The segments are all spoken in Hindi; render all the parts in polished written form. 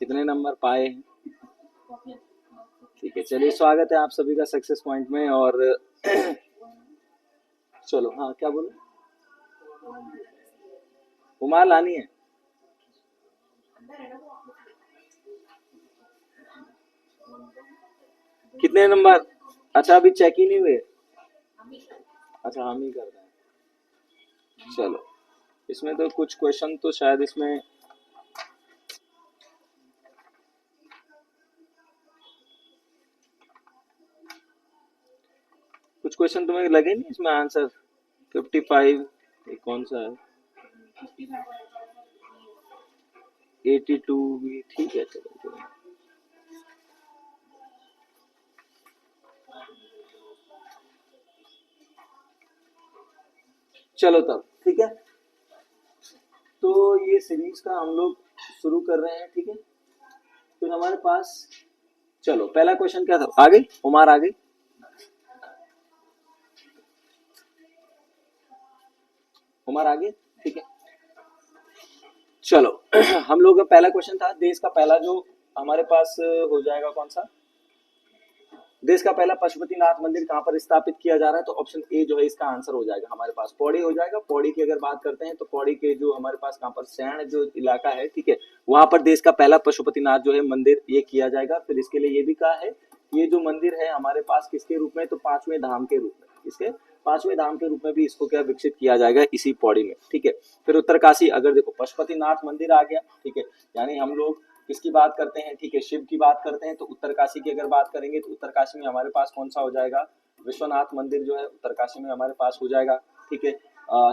कितने नंबर पाए हैं? ठीक है, चलिए स्वागत है आप सभी का सक्सेस पॉइंट में। और चलो, हाँ क्या बोलो? उमा लानी है? कितने नंबर? अच्छा, अभी चेक ही नहीं हुए। अच्छा, हम ही कर रहे हैं। चलो, इसमें तो कुछ क्वेश्चन तो शायद इसमें कुछ क्वेश्चन तुम्हें लगे नहीं इसमें आंसर? 55 ये कौन सा है? 82 भी ठीक है, चलो चलो। चलो तब ठीक है, तो ये सीरीज का हम लोग शुरू कर रहे हैं। ठीक है, फिर हमारे पास, चलो पहला क्वेश्चन क्या था? आ गई उमार? आ गई उमार? आ गई, ठीक है। चलो हम लोग का पहला क्वेश्चन था, देश का पहला जो हमारे पास हो जाएगा कौन सा? देश का पहला पशुपतिनाथ मंदिर कहाँ पर स्थापित किया जा रहा है? तो ऑप्शन ए जो है इसका आंसर हो जाएगा हमारे पास पौड़ी हो जाएगा। पौड़ी की अगर बात करते हैं तो पौड़ी के जो हमारे पास कहाँ पर सैण जो इलाका है, ठीक है, वहां पर देश का पहला पशुपतिनाथ जो है मंदिर ये किया जाएगा। फिर इसके लिए ये भी कहा है ये जो मंदिर है हमारे पास किसके रूप में? तो पांचवें धाम के रूप में, इसके पांचवें धाम के रूप में भी इसको क्या विकसित किया जाएगा इसी पौड़ी में। ठीक है, फिर उत्तरकाशी, अगर देखो पशुपतिनाथ मंदिर आ गया, ठीक है, यानी हम लोग किसकी बात करते हैं? ठीक है, शिव की बात करते हैं। तो उत्तरकाशी की अगर बात करेंगे तो उत्तरकाशी में हमारे पास कौन सा हो जाएगा? विश्वनाथ मंदिर जो है उत्तरकाशी में हमारे पास हो जाएगा। ठीक है,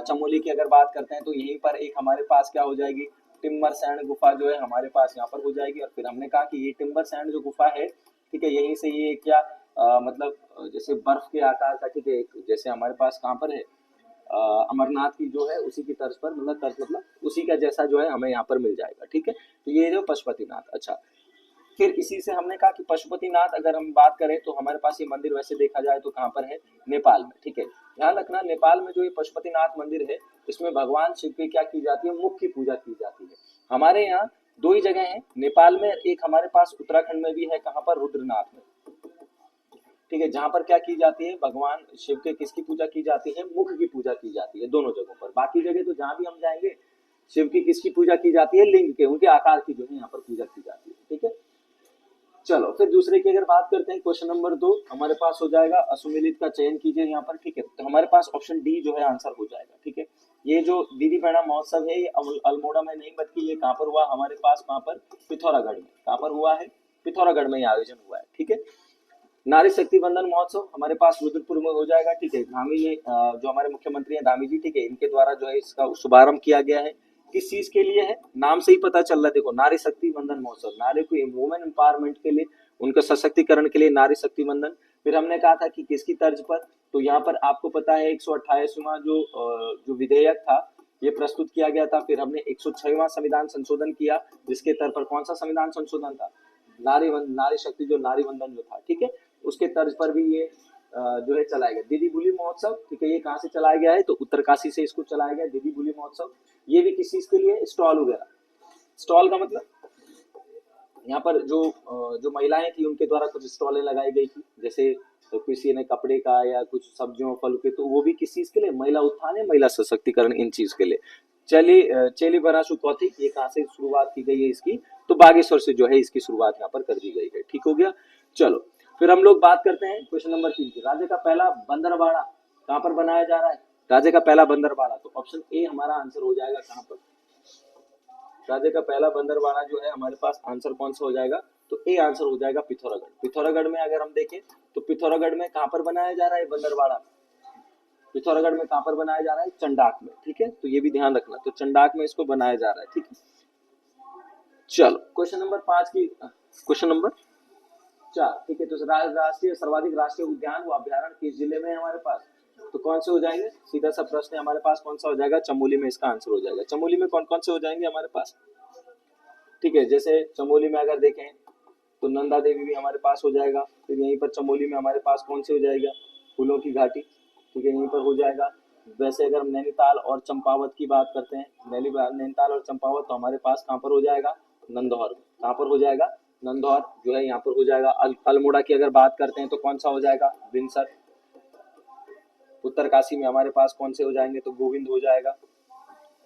चमोली की अगर बात करते हैं तो यहीं पर एक हमारे पास क्या हो जाएगी? टिम्बर सैंड गुफा जो है हमारे पास यहाँ पर हो जाएगी। और फिर हमने कहा कि ये टिम्बर सैंड जो गुफा है, ठीक है, यहीं से ये क्या मतलब जैसे बर्फ के आकार का, ठीक है, जैसे हमारे पास कहाँ पर है अमरनाथ की जो है उसी की तर्ज पर, मतलब तर्ज मतलब उसी का जैसा जो है हमें यहाँ पर मिल जाएगा। ठीक है, तो ये जो पशुपतिनाथ, अच्छा, फिर इसी से हमने कहा कि पशुपतिनाथ अगर हम बात करें तो हमारे पास ये मंदिर वैसे देखा जाए तो कहाँ पर है? नेपाल में। ठीक है, ध्यान रखना नेपाल में जो ये पशुपतिनाथ मंदिर है इसमें भगवान शिव की क्या की जाती है? मुख्य पूजा की जाती है। हमारे यहाँ दो ही जगह है नेपाल में, एक हमारे पास उत्तराखंड में भी है, कहाँ पर? रुद्रनाथ में। ठीक है, जहां पर क्या की जाती है? भगवान शिव के किसकी पूजा की जाती है? मुख की पूजा की जाती है दोनों जगहों पर। बाकी जगह तो जहां भी हम जाएंगे शिव की किसकी पूजा की जाती है? लिंग के, उनके आकार की जो है यहाँ पर पूजा की जाती है। ठीक है, चलो फिर दूसरे की अगर बात करते हैं, क्वेश्चन नंबर 2 हमारे पास हो जाएगा असुमिलित का चयन कीजिए यहाँ पर। ठीक है, तो हमारे पास ऑप्शन डी जो है आंसर हो जाएगा। ठीक है, ये जो दीदी बहना महोत्सव है ये अल्मोड़ा में नहीं बल्कि ये कहाँ पर हुआ? हमारे पास कहाँ पर? पिथौरागढ़ में। कहाँ पर हुआ है? पिथौरागढ़ में आयोजन हुआ है। ठीक है, नारी शक्ति बंधन महोत्सव हमारे पास रुद्रपुर में हो जाएगा। ठीक है, धामी ये जो हमारे मुख्यमंत्री हैं धामी जी, ठीक है, इनके द्वारा जो है इसका शुभारंभ किया गया है। किस चीज के लिए है? नाम से ही पता चल रहा है, देखो नारी शक्ति बंधन महोत्सव, नारी को वुमेन एम्पावरमेंट के लिए, उनका सशक्तिकरण के लिए नारी शक्ति बंधन। फिर हमने कहा था कि किसकी तर्ज पर? तो यहाँ पर आपको पता है 128वां जो विधेयक था ये प्रस्तुत किया गया था। फिर हमने 106वां संविधान संशोधन किया, जिसके तर्ज पर कौन सा संविधान संशोधन था? नारी शक्ति जो नारी बंधन जो था, ठीक है, उसके तर्ज पर भी ये जो है चलाया गया। दीदी बुली महोत्सव, ठीक है, ये कहाँ से चलाया गया है? तो उत्तरकाशी से इसको चलाया गया दीदी बुली महोत्सव। ये भी किस चीज के लिए? स्टॉल वगैरह। स्टॉल का मतलब यहाँ पर जो महिलाएं थी उनके द्वारा कुछ स्टॉलें लगाई गई थी, जैसे तो किसी ने कपड़े का या कुछ सब्जियों फल के, तो वो भी किस चीज के लिए? महिला उत्थान है, महिला सशक्तिकरण, इन चीज के लिए। चेली बनासु कौथिक, ये कहाँ से शुरुआत की गई है इसकी? तो बागेश्वर से जो है इसकी शुरुआत यहाँ पर कर दी गई है। ठीक हो गया, चलो फिर हम लोग बात करते हैं क्वेश्चन नंबर 3 की। राज्य का पहला बंदरबाड़ा कहाँ पर बनाया जा रहा है? राज्य का पहला बंदरबाड़ा, तो ऑप्शन ए हमारा आंसर हो जाएगा कहाँ पर? राज्य का पहला बंदरबाड़ा जो है हमारे पास आंसर कौन सा हो जाएगा? तो ए आंसर हो जाएगा पिथौरागढ़। पिथौरागढ़ में अगर हम देखें तो पिथौरागढ़ में कहाँ पर बनाया जा रहा है बंदरबाड़ा? पिथौरागढ़ में कहाँ पर बनाया जा रहा है? चंडाक में। ठीक है, तो ये भी ध्यान रखना, तो चंडाक में इसको बनाया जा रहा है। ठीक है, चलो क्वेश्चन नंबर 5 की, क्वेश्चन नंबर 4, ठीक है, तो राष्ट्रीय सर्वाधिक राष्ट्रीय उद्यान व अभ्यारण्य किस जिले में है हमारे पास? तो कौन से हो जाएंगे? सीधा सा प्रश्न है हमारे पास, कौन सा हो जाएगा? चमोली में इसका आंसर हो जाएगा। चमोली में कौन कौन से हो जाएंगे हमारे पास? ठीक है, जैसे चमोली में अगर देखें तो नंदा देवी भी हमारे पास हो जाएगा। फिर यहीं पर चमोली में हमारे पास कौन से हो जाएगा? फूलों की घाटी, ठीक है, यहीं पर हो जाएगा। वैसे अगर हम नैनीताल और चंपावत की बात करते हैं, नैनीताल और चंपावत, तो हमारे पास कहाँ पर हो जाएगा? नंदौर। कहाँ पर हो जाएगा? नंदौर जो है यहाँ पर हो जाएगा। अल्मोड़ा की अगर बात करते हैं तो कौन सा हो जाएगा? बिनसर। उत्तरकाशी में हमारे पास कौन से हो जाएंगे? तो गोविंद हो जाएगा।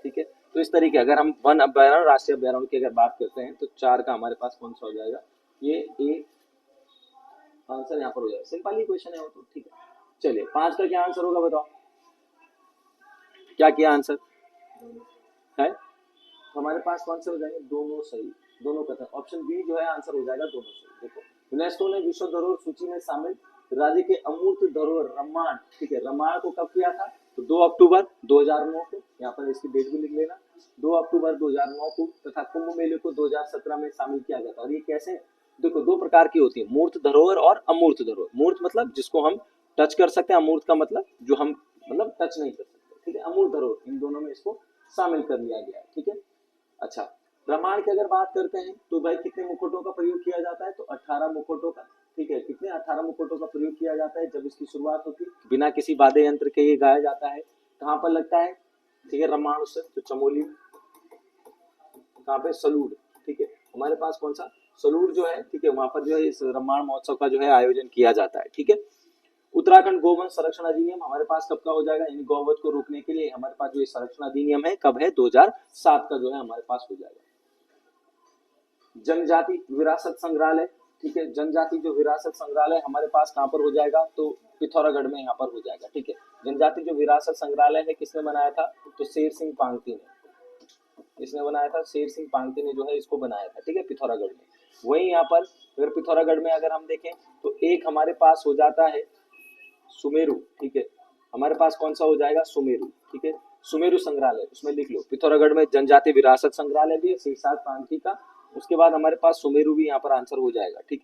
ठीक है, तो इस तरीके अगर हम वन अभ्यारण्य, राष्ट्रीय अभ्यारण्य की अगर बात करते हैं तो 4 का हमारे पास कौन सा हो जाएगा? ये ए आंसर यहाँ पर हो जाएगा। सिंपल ही क्वेश्चन है वो तो, ठीक है। चलिए 5 का क्या आंसर होगा बताओ, क्या किया आंसर है? तो हमारे पास कौन से हो जाएंगे? दोनों सही, दोनों कथन। ऑप्शन बी जो है आंसर हो जाएगा दोनों सही। देखो, यूनेस्को ने विश्व धरोहर सूची में शामिल राज्य के अमूर्त धरोहर रामायण, ठीक है, रामायण को कब किया था? तो 2 अक्टूबर 2009 को, यहाँ पर इसकी डेट भी लिख लेना, 2 अक्टूबर 2009 को। तथा कुंभ मेले को 2017 में शामिल किया गया था। और ये कैसे? देखो, 2 प्रकार की होती है, मूर्त धरोहर और अमूर्त धरोहर। मूर्त मतलब जिसको हम टच कर सकते हैं, अमूर्त का मतलब जो हम मतलब टच नहीं कर सकते, ठीक है। अमूर्त धरोहर, इन दोनों में इसको शामिल कर लिया गया है, ठीक है। अच्छा, रामायण की अगर बात करते हैं तो भाई कितने मुकुटों का प्रयोग किया जाता है? तो 18 मुकुटों का, ठीक है। कितने? 18 मुकुटों का प्रयोग किया जाता है। जब इसकी शुरुआत होती है बिना किसी वाद्य यंत्र के ये गाया जाता है। कहाँ पर लगता है? ठीक है, रामायण उत्सव तो चमोली। कहाँ पे? सलूड़, ठीक है। हमारे पास कौन सा? सलूड़ जो है, ठीक है, वहां पर जो है इस रामायण महोत्सव का जो है आयोजन किया जाता है, ठीक है। उत्तराखंड गोवंश संरक्षण अधिनियम हमारे पास कब का हो जाएगा? यानी गौवध को रोकने के लिए हमारे पास जो संरक्षण अधिनियम है कब है? 2007 का जो है हमारे पास हो जाएगा। जनजाति विरासत संग्रहालय, ठीक है, जनजाति जो विरासत संग्रहालय हमारे पास कहाँ पर हो जाएगा? तो पिथौरागढ़ में यहाँ पर हो जाएगा, ठीक है। जनजाति जो विरासत संग्रहालय है किसने बनाया था? तो शेर सिंह पांगती ने। इसने बनाया था, शेर सिंह पांगती ने जो है इसको बनाया था, ठीक है, पिथौरागढ़ में। वहीं यहाँ पर अगर पिथौरागढ़ में अगर हम देखें तो एक हमारे पास हो जाता है सुमेरु, ठीक है। हमारे पास कौन सा हो जाएगा? सुमेरु, ठीक है। सुमेरु संग्रहालय, उसमें लिख लो पिथौरागढ़ में जनजाति विरासत संग्रहालय भी है, शेरशाह पांगती का। उसके बाद हमारे पास सुमेरु भी यहाँ पर आंसर हो जाएगा, ठीक,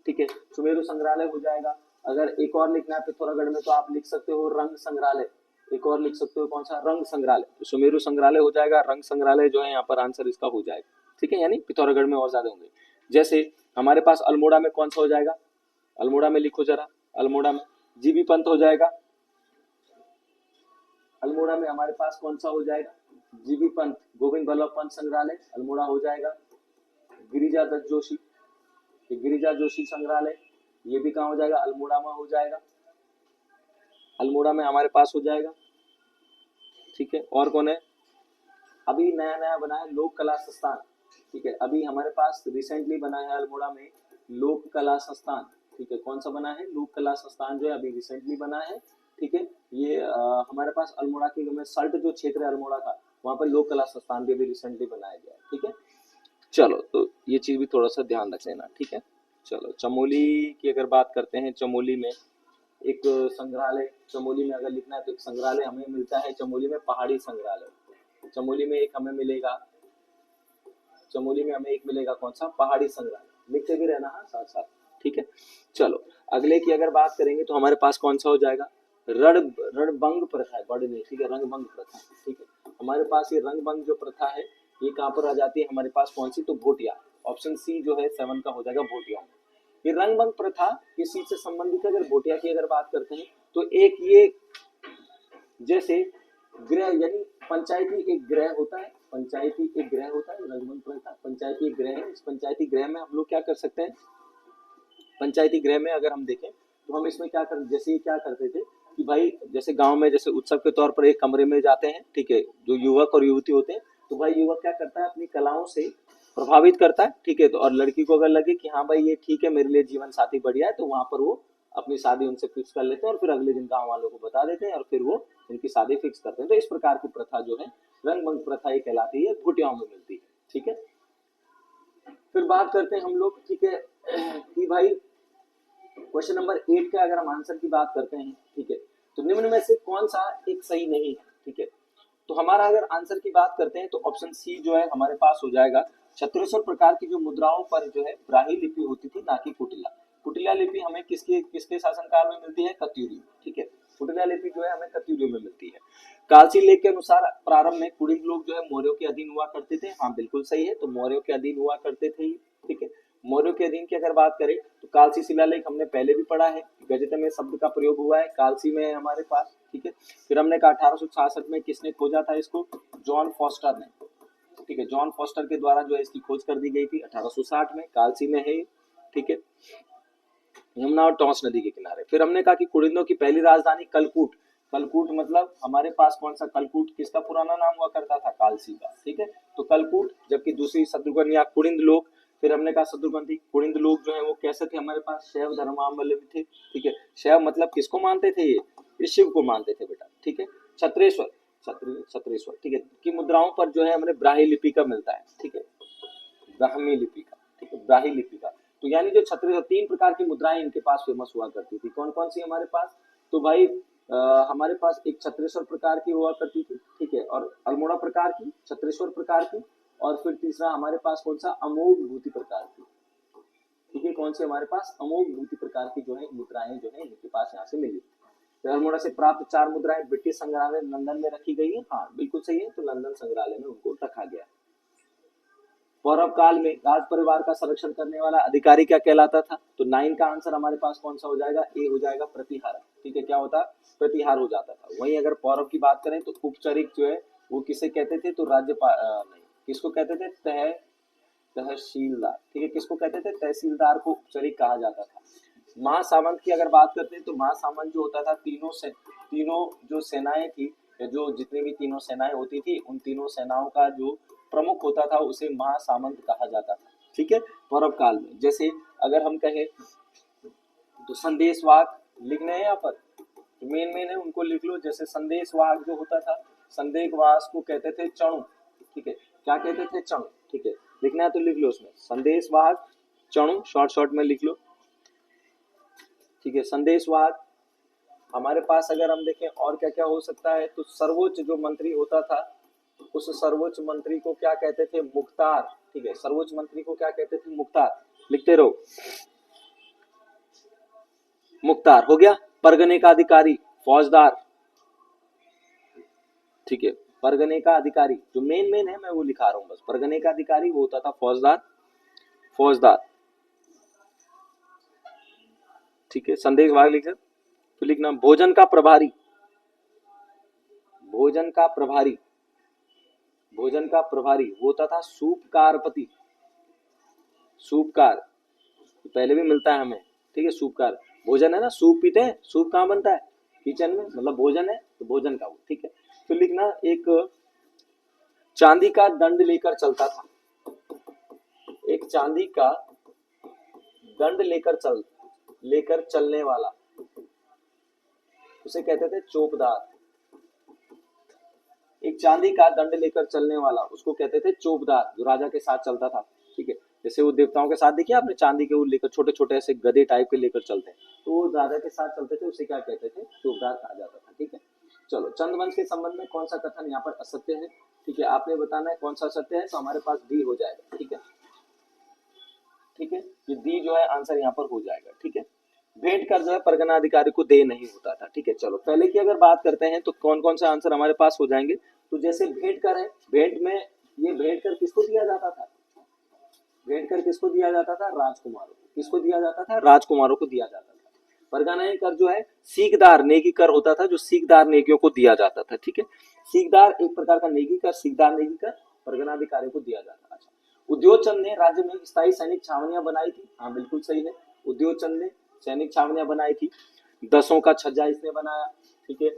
ठीक है। सुमेरु संग्रहालय हो जाएगा। अगर एक और लिखना है पिथौरागढ़ में तो आप लिख सकते हो रंग संग्रहालय। एक और लिख सकते हो कौन सा? रंग संग्रहालय। तो सुमेरु संग्रहालय हो जाएगा, रंग संग्रहालय जो है यहाँ पर आंसर इसका हो जाएगा, ठीक है। यानी पिथौरागढ़ में और ज्यादा होंगे। जैसे हमारे पास अल्मोड़ा में कौन सा हो जाएगा? अल्मोड़ा में लिखो जरा, अल्मोड़ा में जीबी पंत हो जाएगा। अल्मोड़ा में हमारे पास कौन सा हो जाएगा? जीबी पंत, गोविंद बल्लभ पंत संग्रहालय अल्मोड़ा हो जाएगा। गिरिजा दत्त जोशी, गिरिजा जोशी संग्रहालय, ये भी कहाँ हो जाएगा? अल्मोड़ा में हो जाएगा। अल्मोड़ा में हमारे पास हो जाएगा, ठीक है। और कौन है? अभी नया नया बना है लोक कला संस्थान, ठीक है। अभी हमारे पास रिसेंटली बना है अल्मोड़ा में लोक कला संस्थान, ठीक है। कौन सा बना है? लोक कला संस्थान जो है अभी रिसेंटली बना है, ठीक है। ये हमारे पास अल्मोड़ा के सल्ट जो क्षेत्र है अल्मोड़ा का, वहाँ पर लोक कला संस्थान भी अभी रिसेंटली बनाया गया है, ठीक है। चलो, तो ये चीज भी थोड़ा सा ध्यान रख लेना, ठीक है। चलो, चमोली की अगर बात करते हैं, चमोली में एक संग्रहालय, चमोली में अगर लिखना है तो एक संग्रहालय हमें मिलता है चमोली में, पहाड़ी संग्रहालय। चमोली में एक हमें मिलेगा, चमोली में हमें एक मिलेगा कौन सा? पहाड़ी संग्रहालय। लिखते भी रहना है साथ साथ, ठीक है। चलो, अगले की अगर बात करेंगे तो हमारे पास कौन सा हो जाएगा? रणभंग प्रथा है, बड़े नहीं, ठीक है, रंगभंग प्रथा, ठीक है। हमारे पास ये रंगभंग जो प्रथा है ये कहाँ पर आ जाती है? हमारे पास कौन सी? तो भोटिया। ऑप्शन सी जो है 7 का हो जाएगा, भोटिया में। ये रंगभंग प्रथा किस चीज से संबंधित है? अगर भोटिया की अगर बात करते हैं तो एक ये जैसे ग्रह, यानी पंचायती एक ग्रह होता है, पंचायती एक ग्रह होता है, रंगभंग प्रथा पंचायती एक ग्रह है। इस पंचायती ग्रह में हम लोग क्या कर सकते हैं? पंचायती गृह में अगर हम देखें तो हम इसमें क्या कर, जैसे क्या करते थे कि भाई जैसे गांव में जैसे उत्सव के तौर पर एक कमरे में जाते हैं, ठीक है, जो युवक और युवती होते हैं, तो भाई युवक क्या करता है? अपनी कलाओं से प्रभावित करता है, ठीक है। तो और लड़की को अगर लगे कि हाँ भाई ये ठीक है, मेरे लिए जीवन साथी बढ़िया है, तो वहां पर वो अपनी शादी उनसे फिक्स कर लेते हैं और फिर अगले दिन गाँव वालों को बता देते हैं और फिर वो उनकी शादी फिक्स करते हैं। तो इस प्रकार की प्रथा जो है रंगभंग प्रथा ये कहलाती है, भोटियाओं में मिलती है, ठीक है। फिर बात करते हैं हम लोग, ठीक है, कि भाई क्वेश्चन नंबर 8 के अगर हम आंसर की बात करते हैं, ठीक है, तो निम्न में से कौन सा एक सही नहीं है? ठीक है, तो हमारा अगर आंसर की बात करते हैं तो ऑप्शन सी जो है हमारे पास हो जाएगा। छत्तीसगढ़ प्रकार की जो मुद्राओं पर जो है ब्राह्मी लिपि होती थी, ना कि कुटिला। कुटिला लिपि हमें किसके किसके शासनकाल में मिलती है? कत्यूरी, ठीक है। कुटिला लिपि जो है हमें कत्यूरी में मिलती है। कालसी लेख के अनुसार प्रारंभ में कुड़िल लोग जो है मौर्यों के अधीन हुआ करते थे। हाँ बिल्कुल सही है, तो मौर्यों के अधीन हुआ करते थे, ठीक है। मौर्यों के अधीन की अगर बात करें तो कालसी शिलालेख हमने पहले भी पढ़ा है, गजट में शब्द का प्रयोग हुआ है, कालसी में है हमारे पास, ठीक है। फिर हमने कहा 1866 में किसने खोजा था इसको? जॉन फॉस्टर ने, ठीक है, जॉन फॉस्टर के द्वारा जो है इसकी खोज कर दी गई थी 1860 में, कालसी में है ये, ठीक है, यमुना और टॉस नदी के किनारे। फिर हमने कहा कि कुड़िंदों की पहली राजधानी कलकूट, कलकूट मतलब हमारे पास कौन सा कलकूट, किसका पुराना नाम हुआ करता था, कालसी का, ठीक है, तो कलकूट। जबकि दूसरी शत्रुघ्न या कुड़िंद लोग, फिर हमने कहा शत्रुघ्न थी, कुड़िंद लोग जो है वो कैसे थे हमारे पास, शैव धर्मावलंबी थे, ठीक है, शैव मतलब किसको मानते थे ये शिव को मानते थे बेटा, ठीक है। छत्रेश्वर, छत्रेश्वर, ठीक है, की मुद्राओं पर जो है हमारे ब्राह्मी लिपि का मिलता है, ठीक है, ब्राह्मी लिपि का, ठीक है, ब्राह्मी लिपि का। तो यानी जो छत्रेश्वर, 3 प्रकार की मुद्राएं इनके पास फेमस हुआ करती थी। कौन कौन सी हमारे पास, तो भाई हमारे पास एक छत्रेश्वर प्रकार की हुआ करती थी, ठीक है, और अल्मोड़ा प्रकार की, छत्रेश्वर प्रकार की, और फिर तीसरा हमारे पास कौन सा, अमोघ भूति प्रकार की, ठीक है, कौन सी हमारे पास, अमोघ भूति प्रकार की जो है मुद्राएं जो है इनके पास यहाँ से मिली। तो अल्मोड़ा से प्राप्त 4 मुद्राएं ब्रिटिश संग्रहालय लंदन में रखी गई है, हाँ बिल्कुल सही है, तो लंदन संग्रहालय में उनको रखा गया। पौरव काल में राज परिवार का संरक्षण करने वाला अधिकारी क्या कहलाता था, तो 9 का आंसर हमारे पास कौन सा हो जाएगा, ए हो जाएगा, प्रतिहार, ठीक है, क्या होता, प्रतिहार हो जाता था। वहीं अगर पौरव की बात करें तो उपचारिक जो है वो किसे कहते थे, तो राज्यपाल नहीं, किसको कहते थे, तहसीलदार, ठीक है, किसको कहते थे, तहसीलदार को उपचारिक कहा जाता था। महासामंत की अगर बात करते हैं तो महासामंत जो होता था, तीनों जो सेनाएं थी, जो जितनी भी तीनों सेनाएं होती थी, उन तीनों सेनाओं का जो प्रमुख होता था उसे महासामंत कहा जाता था, ठीक है, पौरव काल में। जैसे अगर हम कहें तो संदेशवाहक लिखने हैं यहाँ पर, मेन है उनको लिख लो। जैसे संदेशवाहक जो होता था, संदेशवाहक को कहते थे चणु, ठीक है, क्या कहते थे, चणु, ठीक है, लिखना है तो लिख लो उसमें, संदेशवाहक चणु, शॉर्ट में लिख लो, ठीक है, संदेशवाहक। हमारे पास अगर हम देखें और क्या क्या हो सकता है, तो सर्वोच्च जो मंत्री होता था, उस सर्वोच्च मंत्री को क्या कहते थे, मुख्तार, ठीक है, सर्वोच्च मंत्री को क्या कहते थे, मुख्तार, लिखते रहो, मुख्तार हो गया। परगने का अधिकारी फौजदार, ठीक है, परगने का अधिकारी जो मेन है मैं वो लिखा रहा हूं बस, परगने का अधिकारी वो होता था फौजदार, ठीक है, संदेशवाहक लिख, तो लिखना भोजन का प्रभारी, भोजन का प्रभारी वो होता था सूपकारपति, सूपकार पहले भी मिलता है हमें, ठीक है, सूपकार, भोजन है ना, सूप पीते हैं, सूप कहाँ बनता है, किचन में, मतलब भोजन है तो भोजन का वो, ठीक है। तो लिखना एक चांदी का दंड लेकर चलता था, एक चांदी का दंड लेकर चलने वाला, उसे कहते थे चौबदार, एक चांदी का दंड लेकर चलने वाला उसको कहते थे चौबदार, जो राजा के साथ चलता था, ठीक है, जैसे वो देवताओं के साथ देखिए आपने चांदी के वो लेकर छोटे छोटे ऐसे गधे टाइप के लेकर चलते हैं, तो वो राजा के साथ चलते थे, उसे क्या कहते थे, चौबदार कहा जाता था, ठीक है। चलो, चंद्रवंश के संबंध में कौन सा कथन यहाँ पर असत्य है, ठीक है, आपने बताना है कौन सा असत्य है, तो हमारे पास डी हो जाएगा, ठीक है, ठीक है, ये डी जो है आंसर यहाँ पर हो जाएगा, ठीक है। भेंट कर जो है परगना अधिकारी को दे नहीं होता था, ठीक है। चलो, पहले की अगर बात करते हैं तो कौन कौन सा आंसर हमारे पास हो जाएंगे, तो जैसे भेंट कर है, भेंट में ये भेंट कर किसको दिया जाता था, भेंट कर किसको दिया जाता था, राजकुमारों को, किसको दिया जाता था, राजकुमारों को दिया जाता था। परगना कर जो है सीखदार नेकी कर होता था, जो सीखदार नेकियों को दिया जाता था, ठीक है, सीखदार एक प्रकार का नेकी कर, सीखदार नेकी कर परगना अधिकारी को दिया जाता था। अच्छा, उद्योग चंद ने राज्य में स्थायी सैनिक छावनियां बनाई थी, हाँ बिल्कुल सही है, उद्योग चंद ने सैनिक छावनियां बनाई थी, 10 का छज्जा इसने बनाया, ठीक है,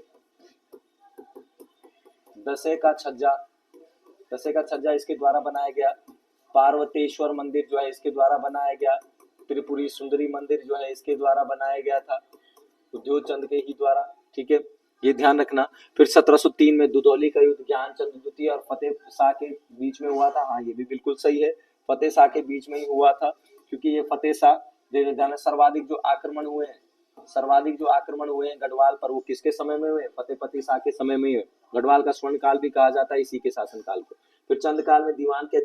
10 का छज्जा इसके द्वारा बनाया गया। पार्वतेश्वर मंदिर जो है इसके द्वारा बनाया गया, त्रिपुरी सुंदरी मंदिर जो है इसके द्वारा बनाया गया था, उद्योग चंद के ही द्वारा, ठीक है, ये ध्यान रखना। फिर 1703 में दुधौली का युद्ध ज्ञानचंद द्वितीय और फतेह शाह के बीच में हुआ था, हाँ ये भी बिल्कुल सही है, फतेह शाह के बीच में ही हुआ था, क्योंकि ये फतेह शाह सर्वाधिक जो आक्रमण हुए हैं गढ़वाल पर, वो किसके समय में हुए, फतेह शाह के समय में हुए। गढ़वाल का स्वर्ण काल भी कहा जाता है इसी के शासन काल को। फिर चंद काल में दीवान के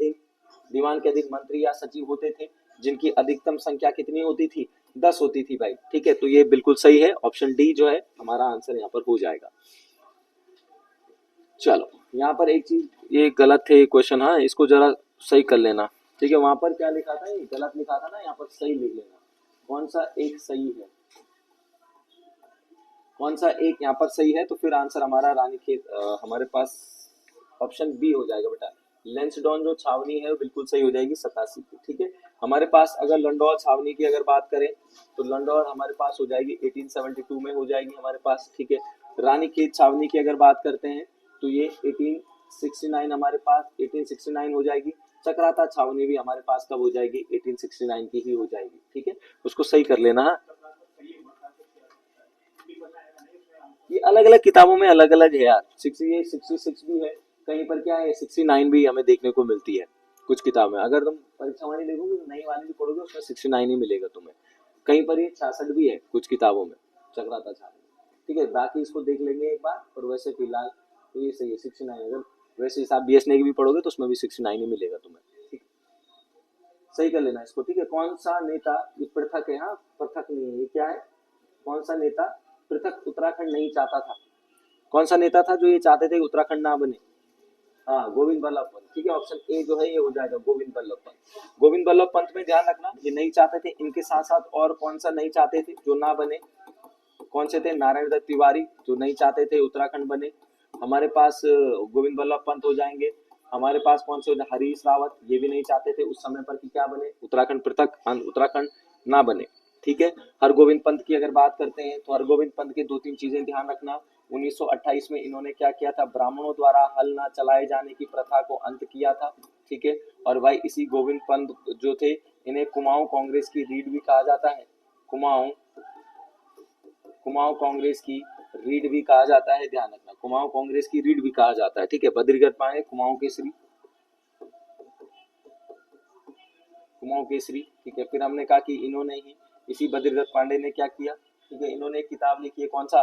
अधीन मंत्री या सचिव होते थे, जिनकी अधिकतम संख्या कितनी होती थी, 10 होती थी भाई, ठीक है, तो ये बिल्कुल सही है, ऑप्शन डी जो है हमारा आंसर यहाँ पर हो जाएगा। चलो, यहाँ पर एक चीज ये गलत है क्वेश्चन, हाँ इसको जरा सही कर लेना, ठीक है, वहां पर क्या लिखा था, ये गलत लिखा था ना, यहाँ पर सही लिख लेना, कौन सा एक सही है, कौन सा एक यहाँ पर सही है, तो फिर आंसर हमारा रानीखेत हमारे पास ऑप्शन बी हो जाएगा बेटा, लेंसडॉन जो छावनी है वो बिल्कुल सही हो जाएगी 87 की, ठीक है। हमारे पास अगर लंडौर छावनी की अगर बात करें तो लंडौर हमारे पास हो जाएगी 1872 में हो जाएगी हमारे पास, ठीक है। रानीखेत छावनी की अगर बात करते हैं तो ये 1869 हमारे पास 1869 हो जाएगी। चक्राता छावनी भी हमारे पास कब हो जाएगी 1869 की ही हो जाएगी, ठीक है। उसको सही कर लेना। हाँ, ये अलग अलग किताबों में अलग अलग है यार, 68 66 भी है, कहीं पर क्या है 69 भी हमें देखने को मिलती है कुछ किताब में। अगर तुम परीक्षा वाली देखोगे नई वाली भी पढ़ोगे उसमें 69 ही मिलेगा तुम्हें, कहीं पर ये 66 भी है कुछ किताबों में चक्राता छावनी, ठीक है। बाकी इसको देख लेंगे एक बार, और वैसे फिलहाल तो ये सही है 69। अगर वैसे हिसाब बीएसए की भी पढ़ोगे तो उसमें भी 69 ही मिलेगा तुम्हें, ठीक है। सही कर लेना इसको, ठीक है। कौन सा नेता, ये पृथक है, हाँ पृथक नहीं है, ये क्या है, कौन सा नेता पृथक उत्तराखंड नहीं चाहता था, कौन सा नेता था जो ये चाहते थे उत्तराखंड ना बने। हाँ, गोविंद बल्लभ पंत, ठीक है। ऑप्शन ए जो है ये हो जाएगा गोविंद बल्लभ पंत। गोविंद बल्लभ पंत में ध्यान रखना ये नहीं चाहते थे, इनके साथ साथ और कौन सा नहीं चाहते थे जो ना बने, कौन से थे, नारायण दत्त तिवारी जो नहीं चाहते थे उत्तराखंड बने हमारे पास, गोविंद बल्लभ पंत हो जाएंगे। हमारे पास कौन से, हरीश रावत, ये भी नहीं चाहते थे उस समय पर कि क्या बने उत्तराखंड पृथक, उत्तराखंड ना बने, ठीक है। हरगोविंद पंत की अगर बात करते हैं तो हरगोविंद पंत की 2-3 चीजें ध्यान रखना। 1928 में इन्होंने क्या किया था, ब्राह्मणों द्वारा हल न चलाए जाने की प्रथा को अंत किया था, ठीक है। और भाई इसी गोविंद पंत जो थे इन्हें कुमाऊं कांग्रेस की रीढ़ भी कहा जाता है, कुमाऊं कांग्रेस की रीढ़ भी कहा जाता है, ध्यान रखना कुमाऊं कांग्रेस की रीढ़ भी कहा जाता है, ठीक है। बद्रीगढ़ पाए कुमाऊं केसरी, कुमाऊं केसरी, ठीक है। फिर हमने कहा कि इन्होंने ही, इसी बद्रीदत्त पांडे ने क्या किया, ठीक है, इन्होंने एक किताब लिखी है, कौन सा,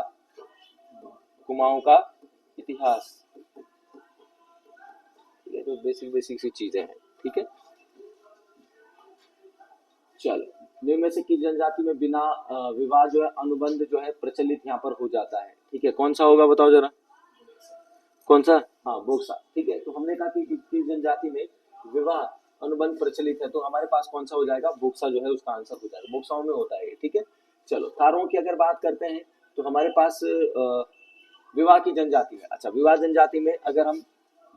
कुमाऊं का इतिहास, ठीक है। तो बेसिक बेसिक सी चीजें हैं, ठीक है। चलो, निम्न से किस जनजाति में बिना विवाह जो है अनुबंध जो है प्रचलित यहाँ पर हो जाता है, ठीक है। कौन सा होगा बताओ जरा, कौन सा, हाँ बोक्सा, ठीक है। तो हमने कहा कि किस जनजाति में विवाह अनुबंध प्रचलित है, तो हमारे पास कौन सा हो जाएगा, बोक्सा जो है उसका आंसर हो जाएगा, बोक्साओं में होता है, ठीक है। चलो, थारों की अगर बात करते हैं तो हमारे पास विवाह की जनजाति में, अच्छा विवाह जनजाति में अगर हम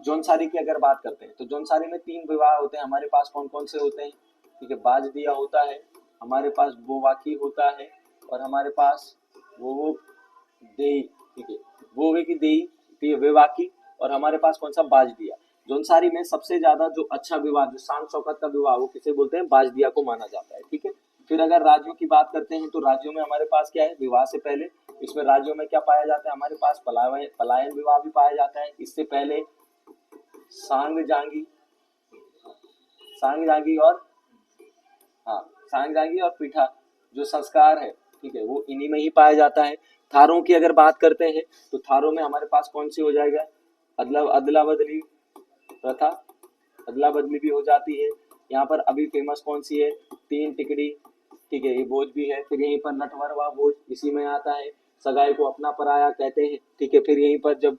जौनसारी की अगर बात करते हैं तो जौनसारी में 3 विवाह होते हैं हमारे पास, कौन कौन से होते हैं, ठीक है। बाज दिया होता है, हमारे पास बोवाकी होता है, और हमारे पास वो देई, ठीक है, वोवे की देई वेवाकी, और हमारे पास कौन सा, बाज दिया। जौनसारी में सबसे ज्यादा जो अच्छा विवाह, जो शान शौकत का विवाह, वो किसे बोलते हैं, बाज दिया को माना जाता है, ठीक है। फिर अगर राज्यों की बात करते हैं तो राज्यों में हमारे पास क्या है, विवाह से पहले इसमें राज्यों में क्या पाया जाता है, हमारे पास पलायन विवाह भी पाया जाता है। इससे पहले सांग जांगी, सांग जांगी और, हाँ सांग जांगी और पीठा जो संस्कार है, ठीक है, वो इन्हीं में ही पाया जाता है। थारों की अगर बात करते हैं तो थारों में हमारे पास कौन सी हो जाएगा, अदला बदली प्रथा, अदला बदली भी हो जाती है। यहाँ पर अभी फेमस कौन सी है, 3 टिकड़ी, ठीक है, ये बोझ भी है। फिर यहीं पर नटवरवा बोझ इसी में आता है, सगाई को अपना पराया कहते हैं, ठीक है। फिर यहीं पर जब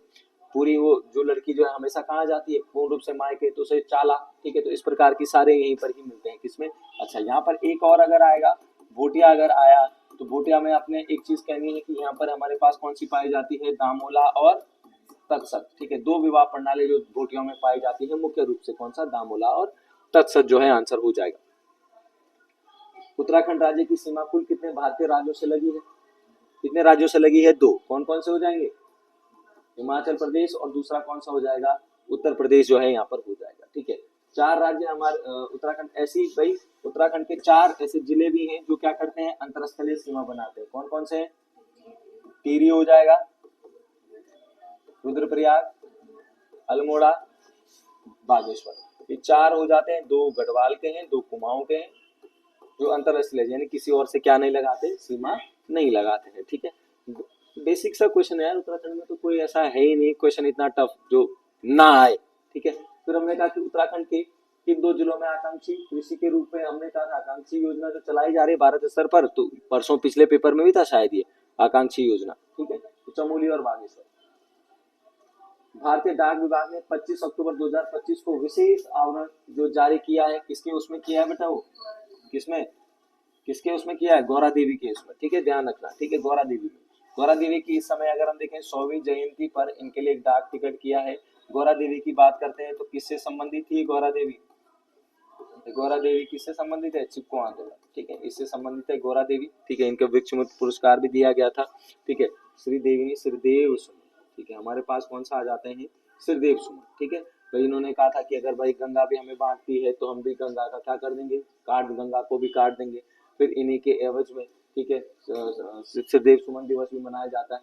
पूरी वो जो लड़की जो है हमेशा कहाँ जाती है, पूर्ण रूप से मायके, तो उसे चाला, ठीक है। तो इस प्रकार की सारे यहीं पर ही मिलते हैं, किसमें, अच्छा यहाँ पर एक और अगर आएगा, भोटिया अगर आया तो भोटिया में आपने एक चीज कहनी है कि यहाँ पर हमारे पास कौन सी पाई जाती है, दामोला और तत्सत, ठीक है। 2 विवाह प्रणाली जो भोटियों में पाई जाती है मुख्य रूप से, कौन सा, दामोला और तत्सत जो है आंसर हो जाएगा। उत्तराखंड राज्य की सीमा कुल कितने भारतीय राज्यों से लगी है, कितने राज्यों से लगी है, 2, कौन कौन से हो जाएंगे, हिमाचल प्रदेश और दूसरा कौन सा हो जाएगा, उत्तर प्रदेश जो है यहाँ पर हो जाएगा, ठीक है। 4 राज्य हमारे उत्तराखंड, ऐसी भाई उत्तराखंड के 4 ऐसे जिले भी हैं जो क्या करते हैं, अंतरस्थलीय सीमा बनाते हैं, कौन कौन से, टिहरी हो जाएगा, रुद्रप्रयाग, अल्मोड़ा, बागेश्वर, ये 4 हो जाते हैं। 2 गढ़वाल के हैं, 2 कुमाऊं के हैं, जो अंतरराष्ट्रीय यानी किसी और से क्या नहीं लगाते, सीमा नहीं लगाते हैं, ठीक है। बेसिक सा क्वेश्चन है यार, उत्तराखंड में तो कोई ऐसा है ही नहीं क्वेश्चन इतना टफ जो ना आए, ठीक है। फिर हमने कहा कि उत्तराखंड के किन 2 जिलों में आकांक्षी कृषि के रूप में, हमने कहा आकांक्षी योजना जो चलाई जा रही है भारत स्तर पर, तो परसों पिछले पेपर में भी था शायद ये आकांक्षी योजना, ठीक है। तो चमोली और बागेश्वर। भारतीय डाक विभाग ने 25 अक्टूबर 2025 को विशेष आवरण जो जारी किया है, किसके उसमें किया है बेटा, वो किसमें, किसके उसमें किया है, गौरा देवी के उसमें, ठीक है, ध्यान रखना, ठीक है। गौरा देवी में, गौरा देवी की इस समय अगर हम देखें 100वीं जयंती पर इनके लिए एक डाक टिकट किया है, गौरा देवी की बात करते हैं तो किससे संबंधित थी गौरा देवी? गौरा देवी किससे संबंधित है? चिपको आंदोलन, ठीक है, इससे संबंधित है गौरा देवी, ठीक है। इनके वृक्षमुक्त पुरस्कार भी दिया गया था, ठीक है। श्रीदेवी श्रीदेव सुमन, ठीक है, हमारे पास कौन सा आ जाते हैं? श्रीदेव सुमन, ठीक है। तो इन्होंने कहा था कि अगर भाई गंगा भी हमें बांटती है तो हम भी गंगा का क्या कर देंगे? गंगा को भी काट देंगे। फिर इन्हीं के एवज में, ठीक है, श्रीदेव सुमन दिवस भी मनाया जाता है।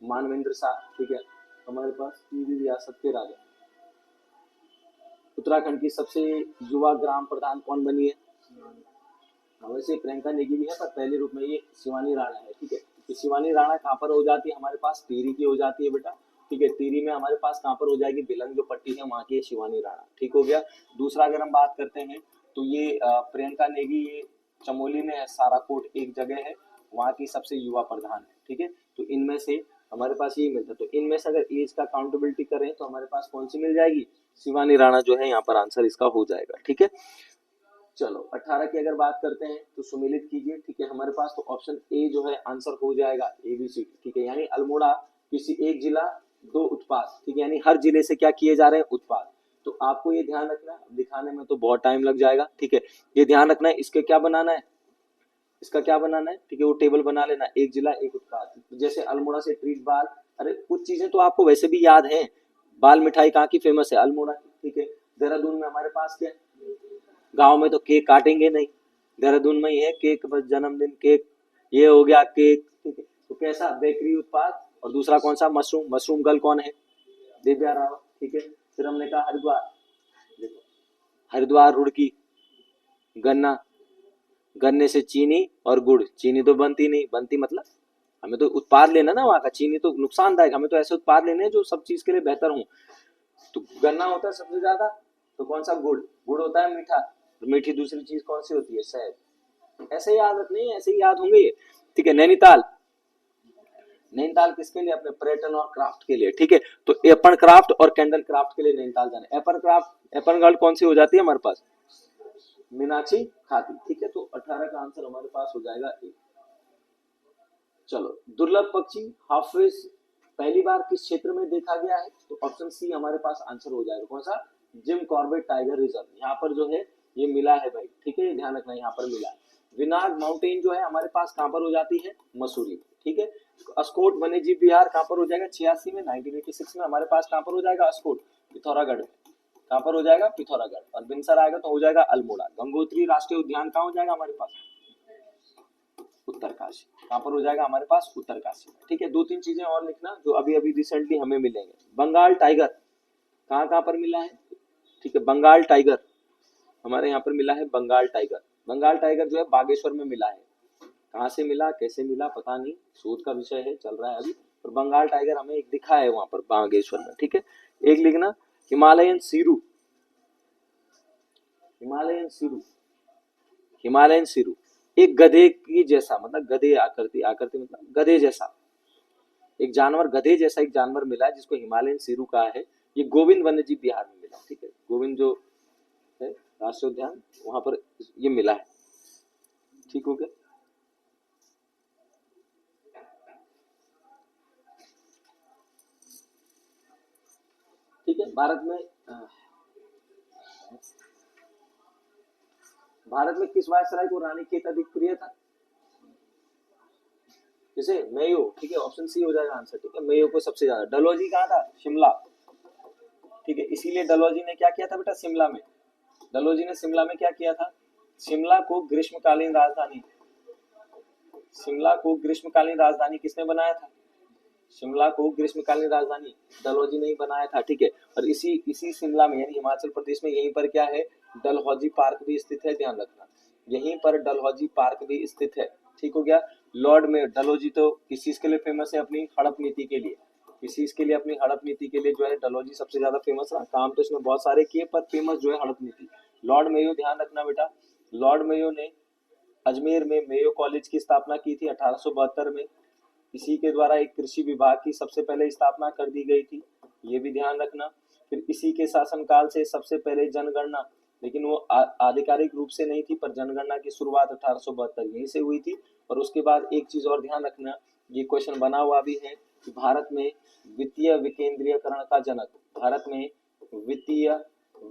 मानवेंद्र शाह, ठीक है, हमारे पास टीवी रियासत के राजा। उत्तराखंड की सबसे युवा ग्राम प्रधान कौन बनी है? वैसे प्रियंका नेगी भी है, पर पहले रूप में ये शिवानी राणा है, ठीक है। तो शिवानी राणा कहाँ पर हो जाती है? हमारे पास टिहरी की हो जाती है बेटा, ठीक है। टिहरी में हमारे पास कहाँ पर हो जाएगी? बिलंग जो पट्टी है वहाँ की है शिवानी राणा, ठीक हो गया। दूसरा अगर हम बात करते हैं तो ये प्रियंका नेगी, ये चमोली में है, साराकोट एक जगह है, वहाँ की सबसे युवा प्रधान है, ठीक है। तो इनमें से हमारे पास ये मिलता है। तो इनमें से अगर एज का काउंटेबिलिटी करें तो हमारे पास कौन सी मिल जाएगी? शिवानी राणा जो है यहाँ पर आंसर इसका हो जाएगा, ठीक है। चलो 18 की अगर बात करते हैं तो सुमिलित कीजिए, ठीक है। हमारे पास तो ऑप्शन ए जो है आंसर हो जाएगा, ABC, ठीक है। यानी अल्मोड़ा किसी एक जिला दो उत्पाद, ठीक है, यानी हर जिले से क्या किए जा रहे हैं? उत्पाद। तो आपको ये ध्यान रखना है, दिखाने में तो बहुत टाइम लग जाएगा, ठीक है। ये ध्यान रखना है, इसके क्या बनाना है? इसका क्या बनाना है? ठीक है, वो टेबल बना लेना, एक जिला एक उत्पाद। जैसे अल्मोड़ा से ट्रीट बाल, अरे कुछ चीजें तो आपको वैसे भी याद है। बाल मिठाई कहाँ की फेमस है? अल्मोड़ा की, ठीक है। देहरादून में हमारे पास क्या है? गांव में तो केक काटेंगे नहीं, देहरादून में ही है केक, बस जन्मदिन केक, ये हो गया केक, ठीक है। तो कैसा? बेकरी उत्पाद। और दूसरा कौन सा? मशरूम। मशरूम गर्ल कौन है? दिव्या रावत, ठीक है। फिर हमने कहा हरिद्वार, देखो हरिद्वार रुड़की, गन्ना, गन्ने से चीनी और गुड़। चीनी तो बनती नहीं, बनती मतलब हमें तो उत्पाद लेना ना वहाँ का, चीनी तो नुकसानदायक, हमें तो ऐसे उत्पाद लेने हैं जो सब चीज के लिए बेहतर हो। तो गन्ना होता है सबसे ज्यादा, तो कौन सा? गुड़। गुड़ होता है मीठा, मीठी दूसरी चीज कौन सी होती है? शहद। ऐसे याद रखने, ऐसे ही याद होंगे ये, ठीक है। नैनीताल, नैनीताल किसके लिए? अपने पर्यटन और क्राफ्ट के लिए, ठीक है। तो एपन क्राफ्ट और कैंडल क्राफ्ट के लिए नैनीताल जाना। एपन क्राफ्ट, एपन गर्ल कौन सी हो जाती है हमारे पास? मीनाक्षी खाती, ठीक है। तो 18 का आंसर हमारे पास हो जाएगा ए। चलो दुर्लभ पक्षी हाफिज पहली बार किस क्षेत्र में देखा गया है? तो ऑप्शन सी हमारे पास आंसर हो जाएगा, कौन सा? जिम कॉर्बेट टाइगर रिजर्व, यहाँ पर जो है ये मिला है भाई, ठीक है, ध्यान रखना यहाँ पर मिला है। विनाग माउंटेन जो है हमारे पास कहाँ पर हो जाती है? मसूरी में, ठीक है। अस्कोट वन्य जीव विहार कहाँ पर हो जाएगा? 86 में, 1986 में हमारे पास कहाँ पर हो जाएगा? अस्कोट पिथौरागढ़ में, कहाँ पर हो जाएगा? पिथौरागढ़। और बिनसर आएगा तो हो जाएगा अल्मोड़ा। गंगोत्री राष्ट्रीय उद्यान कहाँ हो जाएगा हमारे पास? उत्तरकाशी, कहाँ पर हो जाएगा हमारे पास? उत्तरकाशी, ठीक है। दो तीन चीजें और लिखना जो अभी अभी रिसेंटली हमें मिलेंगे। बंगाल टाइगर कहाँ कहाँ पर मिला है? ठीक है, बंगाल टाइगर हमारे यहाँ पर मिला है, बंगाल टाइगर। बंगाल टाइगर जो है बागेश्वर में मिला है। कहाँ से मिला, कैसे मिला पता नहीं, शोध का विषय है, चल रहा है अभी। और बंगाल टाइगर हमें एक दिखा है वहां पर बागेश्वर में, ठीक है। एक लिखना Himalayan Siru, Himalayan Siru, Himalayan Siru एक गधे की जैसा, मतलब गधे आकृति, आकृति मतलब गधे जैसा एक जानवर, गधे जैसा एक जानवर मिला है जिसको हिमालयन सीरू कहा है। ये गोविंद वन्यजीव विहार में मिला, ठीक है। गोविंद जो है राष्ट्रीय उद्यान, वहां पर ये मिला है, ठीक हो गया। ठीक है। भारत में किस वायसराय को रानी खेत अधिक प्रिय था? जैसे मेयो, ठीक है, ऑप्शन सी हो जाएगा आंसर, ठीक है। मेयो को सबसे ज्यादा। डलहौजी कहाँ था? शिमला, ठीक है। इसीलिए डलहौजी ने क्या किया था बेटा? शिमला में, डलहौजी ने शिमला में क्या किया था? शिमला को ग्रीष्मकालीन राजधानी, शिमला को ग्रीष्मकालीन राजधानी किसने बनाया था? शिमला को ग्रीष्मकालीन राजधानी डलहौजी ने ही बनाया था, ठीक है। और इसी इसी शिमला में यानी हिमाचल प्रदेश में यहीं पर क्या है? डलहौजी पार्क भी स्थित है, ध्यान रखना, यहीं पर डलहौजी पार्क भी स्थित है, ठीक हो गया। लॉर्ड में डलहौजी तो किस चीज के लिए फेमस है? अपनी हड़प नीति के लिए, किस चीज के लिए? अपनी हड़प नीति के लिए जो है डलहौजी सबसे ज्यादा फेमस रहा। काम तो इसमें बहुत सारे किए पर फेमस जो है हड़प नीति। लॉर्ड मेयो, ध्यान रखना बेटा, लॉर्ड मेयो ने अजमेर में मेयो कॉलेज की स्थापना की थी 1872 में। इसी के द्वारा एक कृषि विभाग की सबसे पहले स्थापना कर दी गई थी, ये भी ध्यान रखना। फिर इसी के शासनकाल से सबसे पहले जनगणना, लेकिन वो आधिकारिक रूप से नहीं थी, पर जनगणना की शुरुआत 1872 यहीं से हुई थी। और उसके बाद एक चीज और ध्यान रखना, ये क्वेश्चन बना हुआ भी है, कि भारत में वित्तीय विकेंद्रीकरण का जनक, भारत में वित्तीय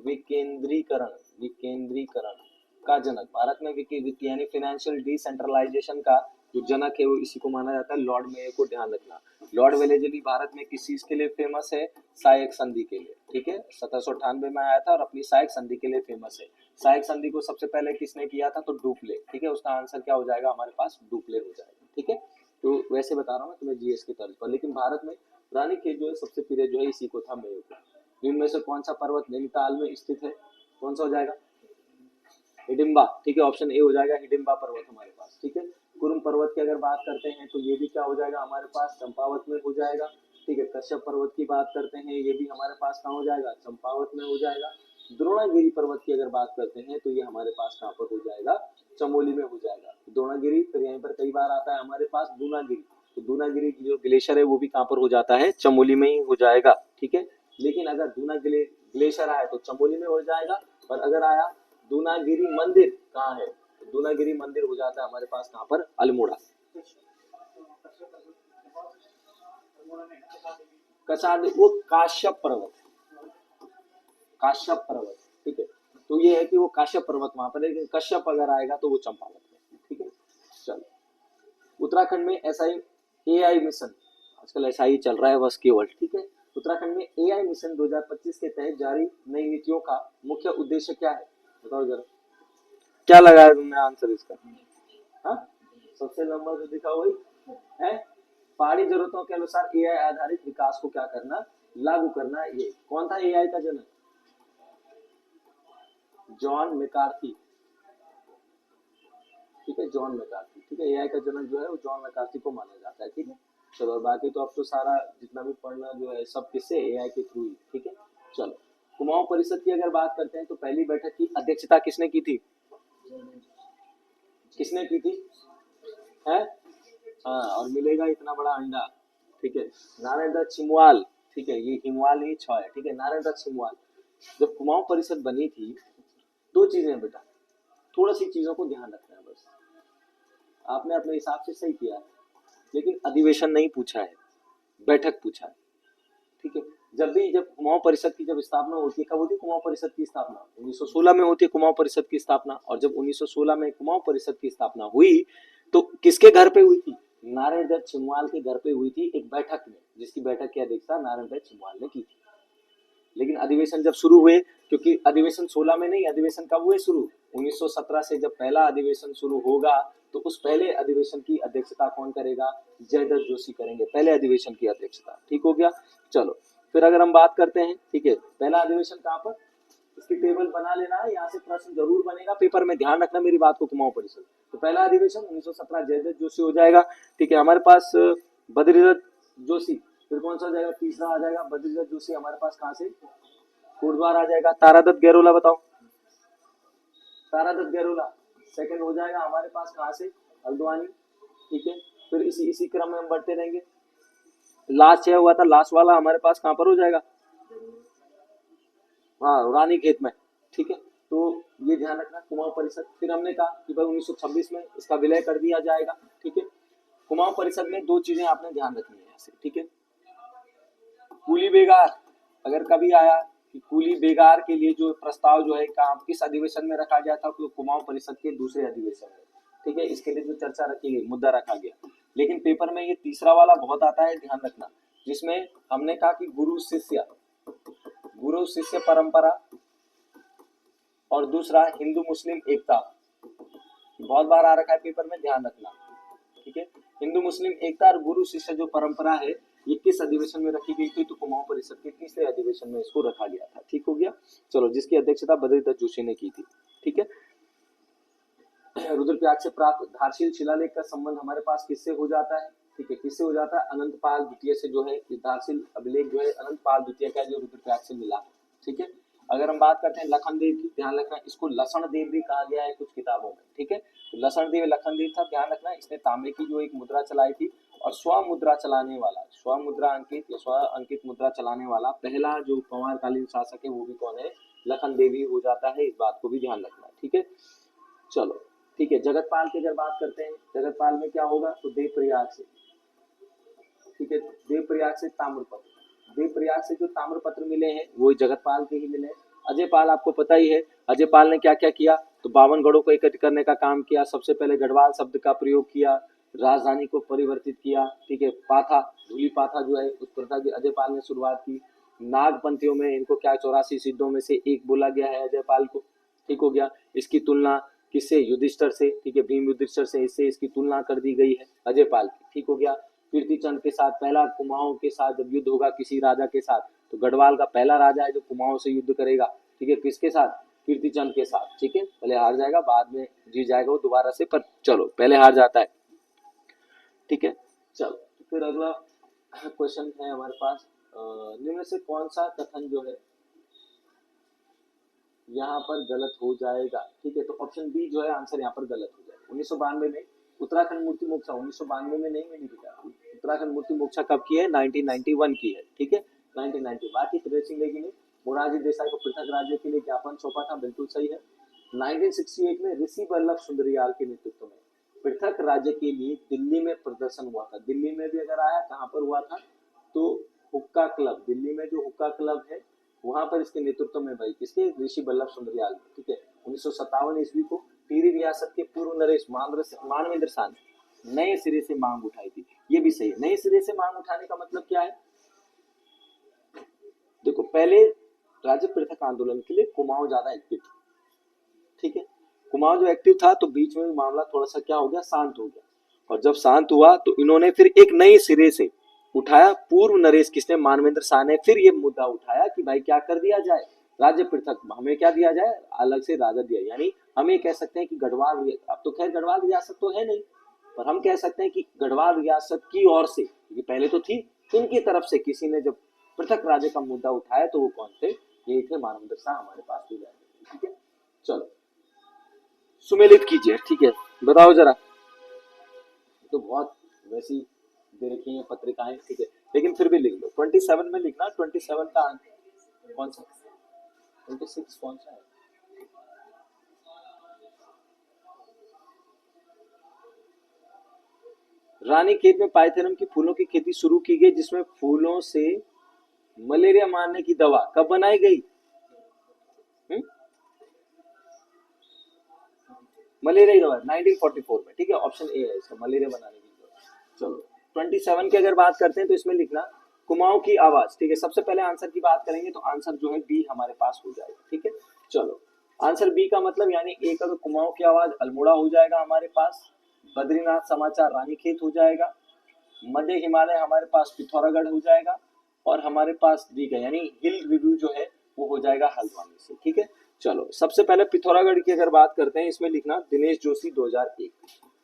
विकेंद्रीकरण विकेंद्रीकरण का जनक, भारत में वित्तीय यानी फाइनेंशियल डिसेंट्रलाइजेशन का जो जनक है वो इसी को माना जाता है लॉर्ड मेयो को ध्यान रखना। लॉर्ड वेलेजली भारत में किस चीज के लिए फेमस है? सहायक संधि के लिए, ठीक है, 1798 में आया था और अपनी सहायक संधि के लिए फेमस है। सहायक संधि को सबसे पहले किसने किया था? तो डुप्ले, ठीक है, उसका आंसर क्या हो जाएगा हमारे पास? डुप्ले हो जाएगा, ठीक है। तो वैसे बता रहा हूँ तुम्हें जीएस की तर्ज पर, लेकिन भारत में रानीखेत जो है सबसे पीरियड जो है इसी को था, मेयो को। इनमें से कौन सा पर्वत नैनीताल में स्थित है? कौन सा हो जाएगा? हिडिंबा, ठीक है, ऑप्शन ए हो जाएगा, हिडिंबा पर्वत हमारे पास, ठीक है। कुरुम पर्वत की अगर बात करते हैं तो ये भी क्या हो जाएगा हमारे पास? चंपावत में हो जाएगा, ठीक है। कश्यप पर्वत की बात करते हैं, ये भी हमारे पास कहाँ हो जाएगा? चंपावत में हो जाएगा। द्रोणागिरी पर्वत की अगर बात करते हैं तो ये हमारे पास कहाँ पर हो जाएगा? चमोली में हो जाएगा। द्रोणागिरी फिर यहीं पर कई बार आता है हमारे पास दूनागिरी, तो दूनागिरी जो ग्लेशियर है वो भी कहाँ पर हो जाता है? चमोली में ही हो जाएगा, ठीक है। लेकिन अगर दूना ग्लेशियर आया तो चमोली में हो जाएगा, और अगर आया दूनागिरी मंदिर कहाँ है? दूनागिरी मंदिर हो जाता है हमारे पास कहाँ पर? अल्मोड़ा। कसाद वो काश्यप पर्वत, काश्यप पर्वत, ठीक है। तो ये है कि वो काश्यप पर्वत वहां पर है, लेकिन कश्यप अगर आएगा तो वो चंपावत में, ठीक है। चलो, उत्तराखंड में एआई मिशन, आजकल ऐसा ही चल रहा है बस केवल, ठीक है। उत्तराखंड में एआई मिशन 2025 के तहत जारी नई नीतियों का मुख्य उद्देश्य क्या है? बताओ जरा, क्या लगाया तुमने आंसर इसका? हाँ, सबसे लंबा जो दिखा वही है। पहाड़ी जरूरतों के अनुसार एआई आधारित विकास को क्या करना? लागू करना। ये कौन था एआई का जनक? जॉन मैकार्थी, ठीक है, जॉन मैकार्थी, ठीक है। एआई का जनक जो है वो जॉन मैकार्थी को माना जाता है, ठीक है। चलो, बाकी तो अब तो सारा जितना भी पढ़ना जो है सब किससे? एआई के थ्रू ही, ठीक है। चलो, कुमाऊं परिषद की अगर बात करते हैं तो पहली बैठक की अध्यक्षता किसने की थी? किसने की थी? है? हाँ, और मिलेगा इतना बड़ा अंडा, ठीक है, नारायण दत्त छिमवाल, ठीक है, ये हिमवाल ही छ है, ठीक है, नारायण दत्त छिमवाल। जब कुमाऊं परिषद बनी थी, दो चीजें बेटा, थोड़ा सी चीजों को ध्यान रखना है बस। आपने अपने हिसाब से सही किया है, लेकिन अधिवेशन नहीं पूछा है, बैठक पूछा है, ठीक है। जब कुमाऊं परिषद की जब स्थापना होती है, कब होती है कुमाऊं परिषद की स्थापना? 1916 में होती है कुमाऊं परिषद की स्थापना। और जब 1916 में कुमाऊं परिषद की स्थापना हुई तो किसके घर पे हुई थी? नारायण दत्त छिमवाल के घर पे हुई थी, एक बैठक में, जिसकी बैठक की अध्यक्षता नारायण दत्त छिमवाल ने की थी। लेकिन अधिवेशन जब शुरू हुए, क्योंकि अधिवेशन 16 में नहीं, अधिवेशन कब हुए शुरू? 1917 से जब पहला अधिवेशन शुरू होगा तो उस पहले अधिवेशन की अध्यक्षता कौन करेगा? जयदत्त जोशी करेंगे पहले अधिवेशन की अध्यक्षता, ठीक हो गया। चलो, फिर अगर हम बात करते हैं, ठीक है, पहला अधिवेशन कहाँ पर? इसकी टेबल बना लेना है, यहाँ से प्रश्न जरूर बनेगा पेपर में, ध्यान रखना मेरी बात को। कुमाऊं परिषद तो पहला अधिवेशन 1917 जयदत्त जोशी हो जाएगा, ठीक है। हमारे पास बद्रीदत्त जोशी, फिर कौन सा आ जाएगा? तीसरा आ जाएगा बद्रीदत्त जोशी हमारे पास कहाँ से? कोटद्वार आ जाएगा। तारादत्त गैरोला, बताओ, तारादत्त गैरोला सेकंड हो जाएगा हमारे पास कहाँ से? हल्द्वानी, ठीक है। फिर इसी क्रम में हम बढ़ते रहेंगे। लास्ट यह हुआ था, लास्ट वाला हमारे पास कहाँ पर हो जाएगा? हाँ, रानीखेत में, ठीक है। तो ये ध्यान रखना कुमाऊं परिषद। फिर हमने कहा कि भाई 1926 में इसका विलय कर दिया जाएगा, ठीक है। कुमाऊं परिषद में दो चीजें आपने ध्यान रखनी है ऐसे, ठीक है। कूली बेगार अगर कभी आया कि कूली बेगार के लिए जो प्रस्ताव जो है काम किस अधिवेशन में रखा गया था? तो कुमाऊं परिषद के दूसरे अधिवेशन में, ठीक है। इसके लिए जो चर्चा रखी गई, मुद्दा रखा गया। लेकिन पेपर में ये तीसरा वाला बहुत आता है, ध्यान रखना, जिसमें हमने कहा कि गुरु शिष्य परंपरा और दूसरा हिंदू मुस्लिम एकता, बहुत बार आ रखा है पेपर में, ध्यान रखना, ठीक है। हिंदू मुस्लिम एकता और गुरु शिष्य जो परंपरा है ये किस अधिवेशन में रखी गई थी? तो कुमाऊं परिषद के तीसरे अधिवेशन में इसको रखा गया था, ठीक हो गया। चलो, जिसकी अध्यक्षता बद्रीदत्त जोशी ने की थी, ठीक है। रुद्रप्रयाग से प्राप्त धारशील शिलालेख का संबंध हमारे पास किससे हो जाता है? ठीक है, किससे हो जाता है? अनंतपाल द्वितीय से जो है धारशील अभिलेख जो है अनंतपाल द्वितीय का जो रुद्रप्रयाग से मिला, ठीक है। अगर हम बात करते हैं लखन देव की, ध्यान रखना, इसको लसण देव भी कहा गया है कुछ किताबों में, ठीक है। तो लसण देव लखन देव था, ध्यान रखना, इसने तांबे की जो एक मुद्रा चलाई थी, और स्वमुद्रा चलाने वाला, स्वमुद्रा अंकित या स्व अंकित मुद्रा चलाने वाला पहला जो कुमारकालीन शासक है वो भी कौन है? लखन देव ही हो जाता है, इस बात को भी ध्यान रखना, ठीक है। चलो, ठीक है। जगतपाल की अगर बात करते हैं, जगतपाल में क्या होगा? तो देवप्रयाग से, ठीक है। देवप्रयाग से ताम्रपत्र, देवप्रयाग से जो ताम्रपत्र मिले हैं वो जगतपाल के ही मिले हैं। अजयपाल आपको पता ही है, अजयपाल ने क्या क्या किया, तो 52 गढ़ों को एकत्र करने का काम किया, सबसे पहले गढ़वाल शब्द का प्रयोग किया, राजधानी को परिवर्तित किया, ठीक है। पाथा, धूली पाथा जो है उस प्रथा की अजयपाल ने शुरुआत की। नागपंथियों में इनको क्या 84 सिद्धों में से एक बोला गया है अजयपाल को, ठीक हो गया। इसकी तुलना किससे, युधिष्ठिर से, ठीक है, भीम युधिष्ठिर से इससे इसकी तुलना कर दी गई है अजयपाल की, ठीक हो गया। कीर्तिचंद के साथ पहला कुमाऊं के साथ जब युद्ध होगा किसी राजा के साथ, तो गढ़वाल का पहला राजा है जो कुमाऊं से युद्ध करेगा, ठीक है, किसके साथ, कीर्तिचंद के साथ, ठीक है। पहले हार जाएगा, बाद में जीत जाएगा वो दोबारा से, पर चलो पहले हार जाता है, ठीक है। चलो फिर अगला क्वेश्चन है हमारे पास, निम्न में से कौन सा कथन जो है यहाँ पर गलत हो जाएगा, ठीक है। तो ऑप्शन बी जो है आंसर यहाँ पर गलत हो जाएगा। 1992 में उत्तराखंड मूर्ति मोक्षा, 1992 में नहीं, मैंने लिखा, उत्तराखंड मूर्ति मोक्षा कब की है, 1991 की है, ठीक है, 1990। बाकी त्रिवेद सिंह नेगी ने मोरारजी देसाई को पृथक राज्य के लिए ज्ञापन सौंपा था, बिल्कुल सही है। 1968 में ऋषि वल्लभ सुंदरयाल के नेतृत्व में पृथक राज्य के लिए दिल्ली में प्रदर्शन हुआ था। दिल्ली में भी अगर आया, कहाँ पर हुआ था, तो हुक्का क्लब, दिल्ली में जो हुक्का क्लब है वहां पर इसके नेतृत्व में भाई किसके, ऋषि वल्लभ सुंदरयाल, ठीक है। 1957 ईस्वी को टिहरी रियासत के पूर्व नरेश मानवेंद्र शाह ने नए सिरे से मांग उठाई थी। ये भी सही है, नए सिरे से मांग उठाने का मतलब क्या है, देखो पहले राज्य पृथक आंदोलन के लिए कुमाऊं ज्यादा एक्टिव था, ठीक है। कुमाऊं जो एक्टिव था तो बीच में मामला थोड़ा सा क्या हो गया, शांत हो गया, और जब शांत हुआ तो इन्होंने फिर एक नए सिरे से उठाया, पूर्व नरेश किसने, मानवेंद्र शाह ने फिर ये मुद्दा उठाया कि भाई क्या कर दिया जाए, राज्य पृथक, हमें क्या दिया जाए, अलग से राजा दिया, यानी हम ये कह सकते हैं कि गढ़वाल, अब तो खैर गढ़वाल रियासत तो है नहीं, पर हम कह सकते हैं कि गढ़वाल रियासत की ओर से, क्योंकि पहले तो थी, इनकी तरफ से किसी ने जब पृथक राज्य का मुद्दा उठाया तो वो कौन थे, ये थे मानवेंद्र शाह, हमारे पास हो जाएंगे, ठीक है। चलो सुमेलित कीजिए, ठीक है, बताओ जरा, तो बहुत वैसी दे रखी है पत्रिकाएं, ठीक है, लेकिन फिर भी लिख लो, 27 में लिखना, 27 का कौन सा, 26 कौन सा है, रानी खेत में पाइथेरम की फूलों की खेती शुरू की गई, जिसमें फूलों से मलेरिया मारने की दवा कब बनाई गई, मलेरिया की दवा 1944 में, ठीक है, ऑप्शन ए है इसका, मलेरिया बनाने की दवा। चलो 27 की अगर बात करते हैं तो इसमें लिखना कुमाऊं की आवाज, ठीक है। सबसे पहले आंसर की बात करेंगे तो आंसर जो है बी हमारे पास हो जाएगा, ठीक है। चलो आंसर बी का मतलब यानी ए का तो कुमाऊं की आवाज अल्मोड़ा हो जाएगा हमारे पास, बद्रीनाथ समाचार रानीखेत हो जाएगा, मध्य हिमालय हमारे पास पिथौरागढ़ हो जाएगा, और हमारे पास दी गई यानी हिल रिव्यू जो है वो हो जाएगा हल्द्वानी से, ठीक है। चलो सबसे पहले पिथौरागढ़ की अगर बात करते हैं, इसमें लिखना दिनेश जोशी 2001,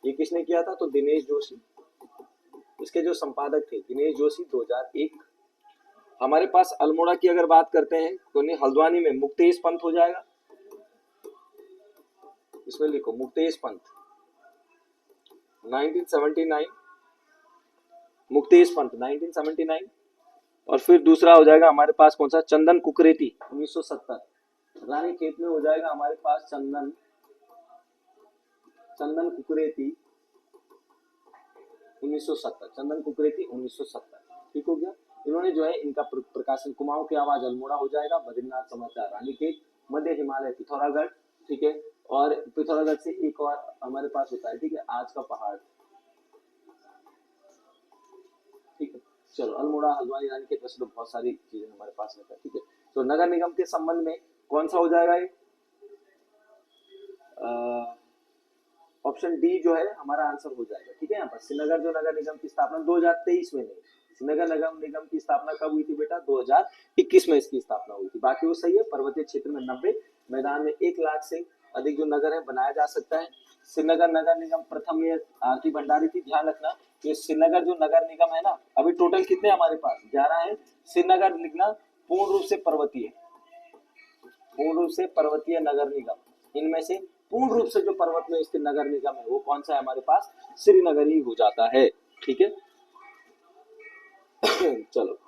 ये किसने किया था, तो दिनेश जोशी, इसके जो संपादक थे दिनेश जोशी 2001। हमारे पास अल्मोड़ा की अगर बात करते हैं तो हल्द्वानी में मुक्तेश पंत हो जाएगा, इसमें लिखो मुक्तेश पंत 1979, मुक्तेश पंत 1979। और फिर दूसरा हो जाएगा हमारे पास कौन सा, चंदन कुकरेती 1970, रानी खेत में हो जाएगा हमारे पास चंदन कुकरेती 1970, चंदन कुकरेती 1970, ठीक हो गया। इन्होंने जो है इनका प्रकाशन कुमाऊं की आवाज अल्मोड़ा हो जाएगा, बद्रीनाथ समाचार रानीखेत, मध्य हिमालय पिथौरागढ़, ठीक है, और पिथौरागढ़ से एक और हमारे पास होता है, ठीक है, आज का पहाड़, ठीक है। चलो अल्मोड़ा हल्द्वानी रानीखेत, वैसे तो बहुत सारी चीजें हमारे पास रहता है, ठीक है। तो नगर निगम के संबंध में कौन सा हो जाएगा ये, ऑप्शन डी जो है हमारा आंसर हो जाएगा, ठीक है। यहाँ पर श्रीनगर जो नगर निगम की स्थापना 2023 में नहीं, श्रीनगर नगर निगम की स्थापना कब हुई थी बेटा, 2021 में इसकी स्थापना हुई थी। बाकी वो सही है, पर्वतीय क्षेत्र में 90, मैदान में 1 लाख से अधिक जो नगर है बनाया जा सकता है। श्रीनगर नगर निगम प्रथम ये आरती भंडारी थी, ध्यान रखना, ये श्रीनगर जो नगर निगम है ना, अभी टोटल कितने हमारे पास 11 है। श्रीनगर लिखना पूर्ण रूप से पर्वतीय, पूर्ण रूप से पर्वतीय नगर निगम, इनमें से पूर्ण रूप से जो पर्वत में स्थित नगर निगम है वो कौन सा है हमारे पास, श्रीनगर ही हो जाता है, ठीक है। चलो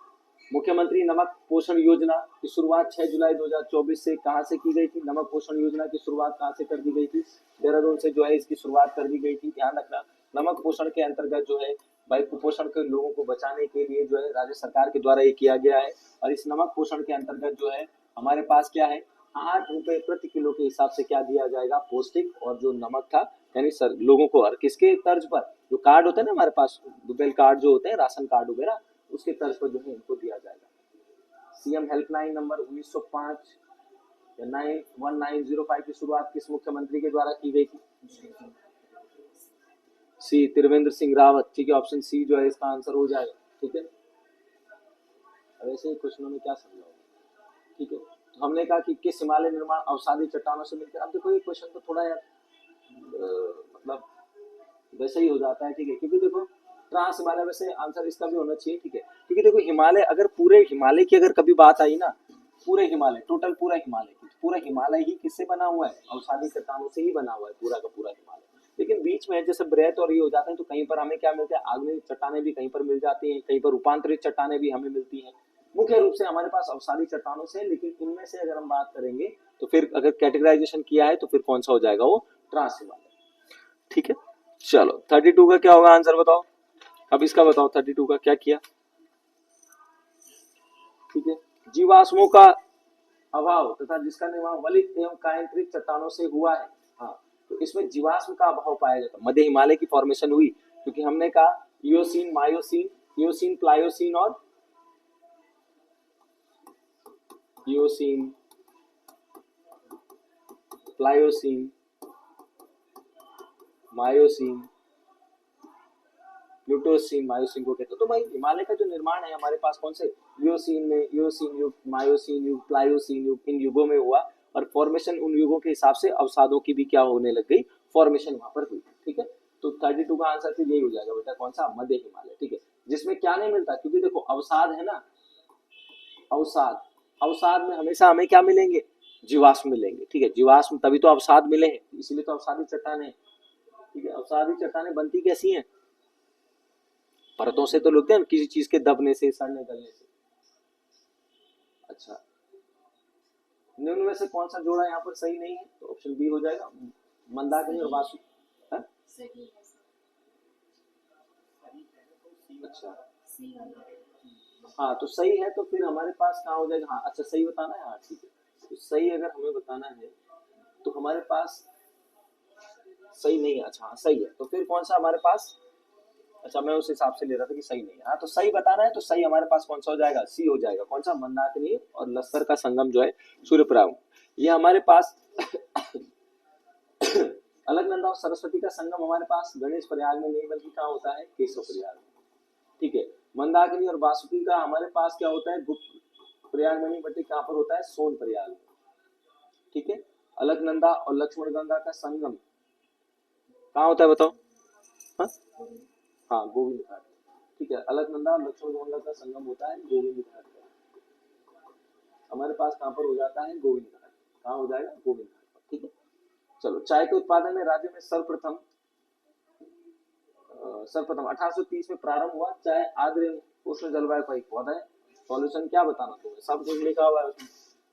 मुख्यमंत्री नमक पोषण योजना की शुरुआत 6 जुलाई 2024 से कहां से की गई थी, नमक पोषण योजना की शुरुआत कहां से कर दी गई थी, देहरादून से जो है इसकी शुरुआत कर दी गई थी। ध्यान रखना नमक पोषण के अंतर्गत जो है भाई कुपोषण के लोगों को बचाने के लिए जो है राज्य सरकार के द्वारा ये किया गया है। और इस नमक पोषण के अंतर्गत जो है हमारे पास क्या है, 8 रुपए प्रति किलो के हिसाब से क्या दिया जाएगा, पौष्टिक और जो नमक था यानी सर लोगों को, और किसके तर्ज पर, जो कार्ड होता है ना हमारे पास, बीपीएल कार्ड जो होते हैं, राशन कार्ड वगैरह, उसके तर्ज पर जो है इनको दिया जाएगा। सीएम हेल्पलाइन नंबर 1905 या 1905 की शुरुआत किस मुख्यमंत्री के द्वारा की गई थी? सी त्रिवेंद्र सिंह रावत। ठीक है, ऑप्शन सी जो है इसका आंसर हो जाएगा। ठीक है, अब ऐसे क्वेश्चनों में क्या समझाओगे? ठीक है, तो हमने कहा कि किस हिमालय निर्माण अवसादी चट्टानों से मिलकर, अब देखो ये क्वेश्चन तो थोड़ा यार मतलब वैसे ही हो जाता है। ठीक है, क्योंकि देखो ट्रांस हिमालय, वैसे आंसर इसका भी होना चाहिए। ठीक है, क्योंकि देखो हिमालय, अगर पूरे हिमालय की अगर कभी बात आई ना, पूरे हिमालय, टोटल पूरा हिमालय, पूरा हिमालय ही किससे बना हुआ है, अवसादी चट्टानों से ही बना हुआ है पूरा का पूरा हिमालय। लेकिन बीच में जैसे ब्रेथ और ये हो जाते हैं तो कहीं पर हमें क्या मिलता है, आग्नेय चट्टानें भी कहीं पर मिल जाती हैं, कहीं पर रूपांतरित चट्टानें भी हमें मिलती हैं। मुख्य रूप से हमारे पास अवसादी चट्टानों से, लेकिन इनमें से अगर हम बात करेंगे तो फिर अगर कैटेगराइजेशन किया है तो फिर कौन सा हो जाएगा, वो ट्रांस हिमालय। ठीक है, चलो 32 का क्या होगा आंसर बताओ। अब इसका बताओ 32 का क्या किया। ठीक है, जीवाश्मों का अभाव तथा जिसका निर्माण वलित एवं कायांतरित चट्टानों से हुआ है। हाँ, तो इसमें जीवाश्म का अभाव पाया जाता है। मध्य हिमालय की फॉर्मेशन हुई क्योंकि हमने कहा इयोसीन, मायोसीन, इयोसीन, प्लायोसीन और इयोसीन, प्लायोसीन, मायोसीन, प्लूटोसीन, मायोसीन को कहते हैं। तो भाई हिमालय का जो निर्माण है हमारे पास कौन से, इयोसीन में, इयोसीन युग, मायोसीन युग, प्लायोसीन युग, इन युगों में हुआ। और फॉर्मेशन उन युगों के हिसाब से अवसादों की भी क्या होने लग गई, फॉर्मेशन वहां पर हुई। ठीक है, तो 32 का आंसर फिर यही हो जाएगा बेटा, कौन सा, मध्य हिमालय। ठीक है, जिसमें क्या नहीं मिलता, क्योंकि देखो अवसाद है ना, अवसाद, अवसाद में हमेशा हमें क्या मिलेंगे, जीवाश्म मिलेंगे। ठीक है, जीवाश्म तभी तो अवसाद मिले हैं, इसलिए तो अवसादी चट्टानें। ठीक है, अवसादी चट्टानें बनती कैसी हैं, परतों से तो लगते हैं किसी चीज के दबने से, सड़ने गलने से। अच्छा, निम्न में से कौन सा जोड़ा यहाँ पर सही नहीं है, तो ऑप्शन बी हो जाएगा, मंदाकिनी और वासु। अच्छा, हाँ तो सही है, तो फिर हमारे पास कहाँ हो जाएगा, हाँ अच्छा सही बताना है, हाँ ठीक है, तो सही अगर हमें बताना है तो हमारे पास सही नहीं है। अच्छा हाँ सही है, तो फिर कौन सा हमारे पास, अच्छा मैं उस हिसाब से ले रहा था कि सही नहीं है। हाँ तो सही बताना है, तो सही हमारे पास कौन सा हो जाएगा, सी हो जाएगा। कौन सा, मंदाकिनी और लस्तर का संगम जो है सूर्यप्रयाग, ये हमारे पास अलकनंदा और सरस्वती का संगम हमारे पास गणेश प्रयाग में नहीं बल्कि कहाँ होता है, केशव प्रयाग में। ठीक है, मंदाकिनी और वासुकी का हमारे पास क्या होता है, गुप्त प्रयाग में नहीं बल्कि कहाँ पर होता है, सोन प्रयाग। ठीक है, अलकनंदा और लक्ष्मण गंगा का संगम कहाँ होता है बताओ, हाँ हाँ गोविंद घाट। ठीक है, अलकनंदा और लक्ष्मण गंगा का संगम होता है गोविंद घाट पर, हमारे पास कहाँ पर हो जाता है, गोविंद घाट। कहाँ हो जाएगा, गोविंद घाट पर। ठीक है, चलो चाय के उत्पादन में राज्य में सर्वप्रथम 1830 में प्रारंभ हुआ। चाय आर्द्र उष्ण जलवायु का एक पौधा है। सॉल्यूशन क्या बताना तुम्हें, सब कुछ लिखा हुआ है उसमें।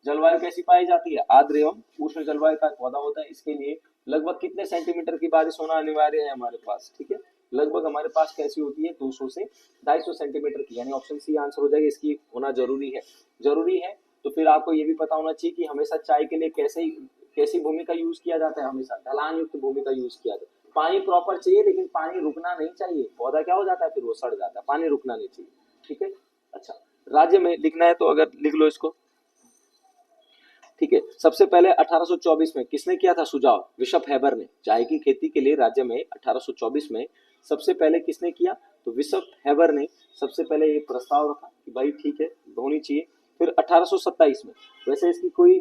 जलवायु कैसी पाई जाती है, आर्द्र एवं उष्ण जलवायु का पौधा होता है। इसके लिए लगभग कितने सेंटीमीटर की बारिश होना अनिवार्य है हमारे पास। ठीक है, लगभग हमारे पास कैसी होती है, 200 से 250 सेंटीमीटर की, यानी ऑप्शन सी आंसर हो जाएगा, इसकी होना जरूरी है। जरूरी है तो फिर आपको ये भी पता होना चाहिए कि हमेशा चाय के लिए कैसी भूमि का यूज किया जाता है, हमेशा ढलान युक्त भूमि का यूज किया जाता है। पानी प्रॉपर चाहिए, लेकिन पानी रुकना नहीं चाहिए, पौधा क्या हो जाता है फिर वो सड़ जाता है, पानी रुकना नहीं चाहिए। ठीक है, अच्छा राज्य में लिखना है तो अगर लिख लो इसको। ठीक है, सबसे पहले 1824 में किसने किया था सुझाव, बिशप हैबर ने। चाय की खेती के लिए राज्य में 1824 में सबसे पहले किसने किया, तो बिशप हैबर ने सबसे पहले ये प्रस्ताव रखा कि भाई ठीक है होनी चाहिए। फिर 1827 में, वैसे इसकी कोई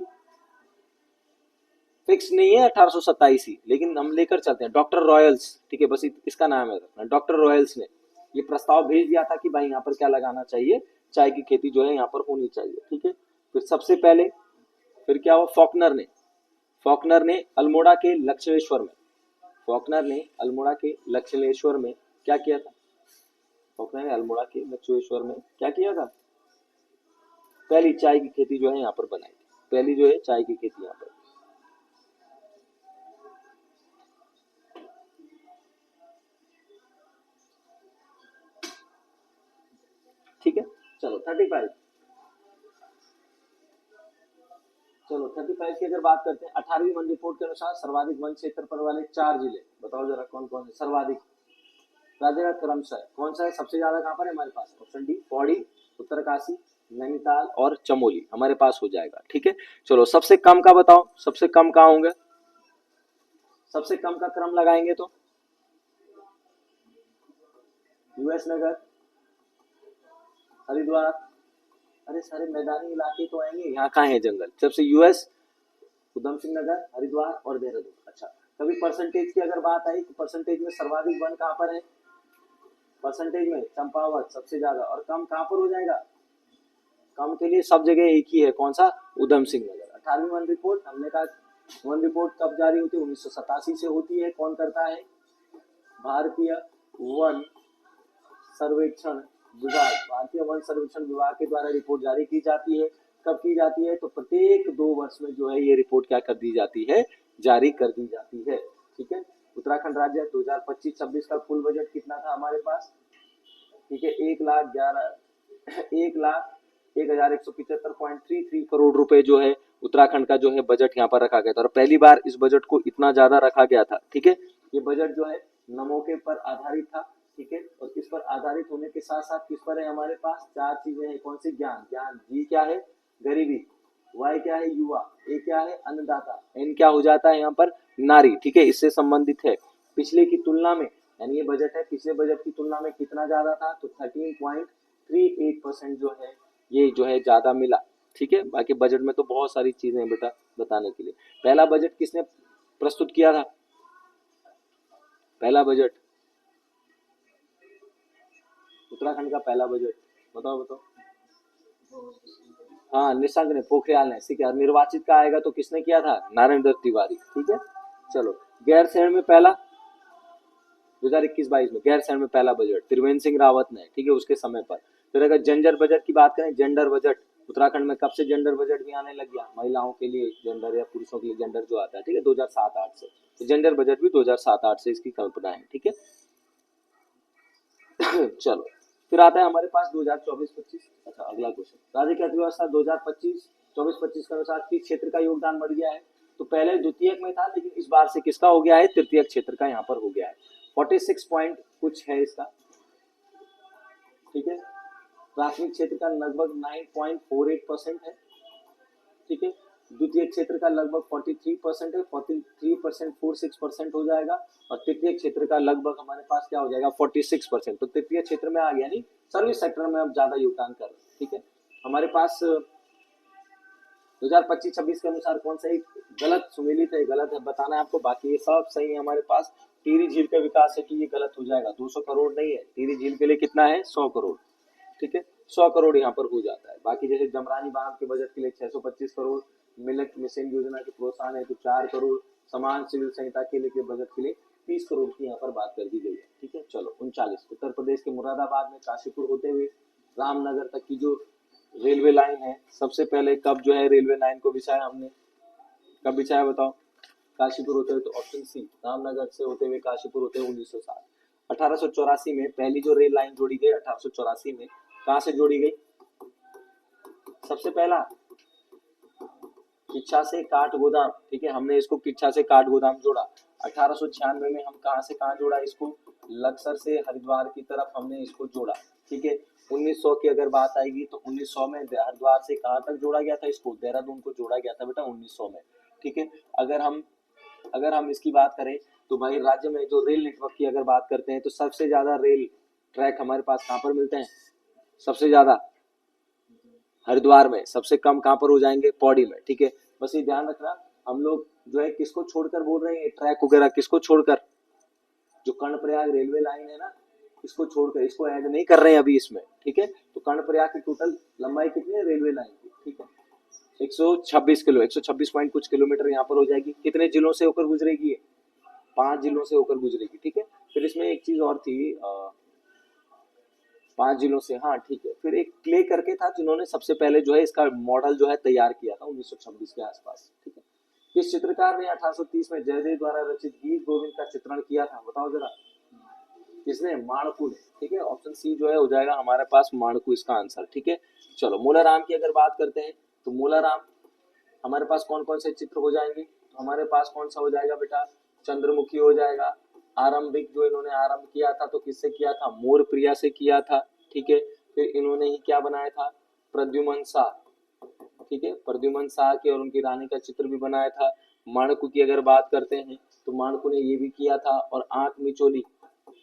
फिक्स नहीं है 1827 ही, लेकिन हम लेकर चलते हैं, डॉक्टर रॉयल्स। ठीक है, बस इसका नाम है, डॉक्टर रॉयल्स ने ये प्रस्ताव भेज दिया था कि भाई यहाँ पर क्या लगाना चाहिए, चाय की खेती जो है यहाँ पर होनी चाहिए। ठीक है, फिर सबसे पहले फिर क्या हुआ, फॉकनर ने अल्मोड़ा के लक्ष्मेश्वर में, फॉकनर ने अल्मोड़ा के लक्ष्मेश्वर में क्या किया था, फॉकनर ने अल्मोड़ा के लक्ष्मेश्वर में क्या किया था, पहली चाय की खेती जो है यहाँ पर बनाई थी, पहली जो है चाय की खेती यहाँ पर। ठीक है। चलो 35, चलो 35 की अगर बात करते हैं, 18वीं वन रिपोर्ट के अनुसार सर्वाधिक वन क्षेत्रफल वाले 4 जिले बताओ जरा कौन कौन है सर्वाधिक। राज्य का क्रमशः कौन सा है सबसे ज्यादा, कहां पर है हमारे पास, ऑप्शन डी पौड़ी, उत्तरकाशी, नैनीताल और चमोली हमारे पास हो जाएगा। ठीक है, चलो सबसे कम का बताओ, सबसे कम कहां होंगे, सबसे कम का क्रम लगाएंगे तो यूएस नगर, हरिद्वार, अरे सारे मैदानी इलाके तो आएंगे, यहाँ कहाँ है जंगल, सबसे यूएस, उधम सिंह नगर, हरिद्वार और देहरादून। अच्छा, कभी परसेंटेज की अगर बात आई तो परसेंटेज में सर्वाधिक वन कहाँ पर है, परसेंटेज में चंपावत सबसे ज्यादा, और कम कहाँ पर हो जाएगा, कम के लिए सब जगह एक ही है, कौन सा, उधम सिंह नगर। 18वीं वन रिपोर्ट हमने कहा, वन रिपोर्ट कब जारी होती है, 1987 से होती है, कौन करता है, भारतीय वन सर्वेक्षण विभाग, भारतीय वन सर्वेक्षण विभाग के द्वारा रिपोर्ट जारी की जाती है। कब की जाती है, तो प्रत्येक 2 वर्ष में जो है ये रिपोर्ट क्या कर दी जाती है, जारी कर दी जाती है। ठीक है, उत्तराखंड राज्य 2025-26 का कुल बजट कितना था हमारे पास, ठीक है, 1,01,175.33 करोड़ रुपए जो है उत्तराखंड का जो है बजट यहाँ पर रखा गया था, और पहली बार इस बजट को इतना ज्यादा रखा गया था। ठीक है, ये बजट जो है नमो के पर आधारित था। ठीक है, और इस पर आधारित होने के साथ साथ किस पर है, हमारे पास 4 चीजें हैं, कौन सी, ज्ञान, ज्ञान, जी क्या है, गरीबी, वाई क्या है, युवा, ए क्या है, अन्नदाता, एन क्या हो जाता है यहाँ पर, नारी। ठीक है, इससे संबंधित है। पिछले की तुलना में, यानी ये बजट है पिछले बजट की तुलना में कितना ज्यादा था, तो 13.38% जो है ये जो है ज्यादा मिला। ठीक है, बाकी बजट में तो बहुत सारी चीजें हैं बेटा बताने के लिए। पहला बजट किसने प्रस्तुत किया था, पहला बजट, उत्तराखंड का पहला बजट बताओ बताओ। हाँ, निशंक ने, पोखरियाल ने, ठीक है। निर्वाचित का आएगा तो किसने किया था, नारायण दत्त तिवारी। ठीक है, चलो गैर शहर में पहला 2021-22 में गैर शहर में पहला बजट त्रिवेंद्र सिंह रावत ने, ठीक है, उसके समय पर। फिर अगर जेंडर बजट की बात करें, जेंडर बजट उत्तराखंड में कब से जेंडर बजट भी आने लग गया, महिलाओं के लिए जेंडर या पुरुषों के लिए जेंडर जो आता है, ठीक है, 2007-08 से, तो जेंडर बजट भी 2007-08 से इसकी कल्पना है। ठीक है चलो फिर आता है हमारे पास 2024-25। अच्छा, अगला क्वेश्चन, राज्य की अर्थव्यवस्था 2025-24-25 के अनुसार किस क्षेत्र का योगदान बढ़ गया है, तो पहले द्वितीयक में था, लेकिन इस बार से किसका हो गया है, तृतीयक क्षेत्र का यहाँ पर हो गया है, 46 पॉइंट कुछ है इसका। ठीक है, प्राथमिक क्षेत्र का लगभग 9.48% है। ठीक है, द्वितीय क्षेत्र का लगभग 43% है, 43.46% हो जाएगा, और तृतीय क्षेत्र का लगभग हमारे पास क्या हो जाएगा, 46%। तो तृतीय क्षेत्र में आ गया, नहीं सर्विस सेक्टर में अब ज्यादा योगदान कर रहे हैं। ठीक है, हमारे पास 2025-26 के अनुसार कौन सा एक गलत सुमेलित है, गलत है बताना है आपको, बाकी ये सब सही है हमारे पास। टिहरी झील का विकास है कि ये गलत हो जाएगा, 200 करोड़ नहीं है, टिहरी झील के लिए कितना है, 100 करोड़। ठीक है, 100 करोड़ यहाँ पर हो जाता है। बाकी जैसे जमरानी बांध के बजट के लिए 625 करोड़, मिलेट मिशन योजना के प्रोत्साहन है तो 4 करोड़, समान सिविल संहिता के लिए बजट के लिए 30 करोड़ की यहाँ पर बात कर दी गई है। ठीक है, चलो 39, उत्तर प्रदेश के मुरादाबाद में काशीपुर होते हुए रामनगर तक की जो रेलवे लाइन है, सबसे पहले कब जो है रेलवे लाइन को बिछाया हमने, कब बिछाया बताओ, काशीपुर होते हुए, तो ऑप्शन सी, रामनगर से होते हुए काशीपुर होते हुए 1907। 1884 में पहली जो रेल लाइन जोड़ी गई, 1884 में कहां से जोड़ी गई, सबसे पहला किच्छा से काठ गोदाम। ठीक है, हमने इसको किच्छा से काठ गोदाम जोड़ा। 1896 में हम कहां से कहां जोड़ा इसको, लक्सर से हरिद्वार की तरफ हमने इसको जोड़ा। ठीक है, 1900 की अगर बात आएगी तो 1900 में हरिद्वार से कहां तक जोड़ा गया था, इसको देहरादून को जोड़ा गया था बेटा 1900 में। ठीक है, अगर हम इसकी बात करें तो भाई राज्य में जो रेल नेटवर्क की अगर बात करते हैं तो सबसे ज्यादा रेल ट्रैक हमारे पास कहां पर मिलते हैं, सबसे ज्यादा हरिद्वार में, सबसे कम कहां पर हो जाएंगे, पौड़ी में। ठीक है, बस ये ध्यान रखना, हम लोग जो है किसको छोड़कर बोल रहे हैं, ट्रैक वगैरह किसको छोड़कर, जो कर्णप्रयाग रेलवे लाइन है ना, इसको छोड़कर, इसको ऐड नहीं कर रहे हैं अभी इसमें। ठीक है, तो कर्णप्रयाग की टोटल लंबाई कितनी है रेलवे लाइन की, ठीक है, 126 किलो, 126 पॉइंट कुछ किलोमीटर यहाँ पर हो जाएगी। कितने जिलों से होकर गुजरेगी ये, 5 जिलों से होकर गुजरेगी। ठीक है, फिर इसमें एक चीज और थी, 5 जिलों से, हाँ ठीक है। फिर एक क्ले करके था जिन्होंने सबसे पहले जो है इसका मॉडल जो है तैयार किया था 1926 के आसपास। ठीक है, किस चित्रकार ने 1830 में जयदेव द्वारा रचित गीत गोविंद का चित्रण किया था, बताओ जरा, किसने? माणकू ने। ठीक है, ऑप्शन सी जो है हो जाएगा हमारे पास माणकू इसका आंसर। ठीक है, चलो मूलाराम की अगर बात करते हैं तो मूलाराम हमारे पास कौन कौन से चित्र हो जाएंगे? तो हमारे पास कौन सा हो जाएगा बेटा? चंद्रमुखी हो जाएगा। आरंभिक जो इन्होंने आरंभ किया था तो किससे किया था? मोर प्रिया से किया था। ठीक है, फिर इन्होंने ही क्या बनाया था? प्रद्युमन शाह। ठीक है, प्रद्युमन शाह की और उनकी रानी का चित्र भी बनाया था। माणकू की अगर बात करते हैं तो माणकू ने ये भी किया था। और आंख मिचोली,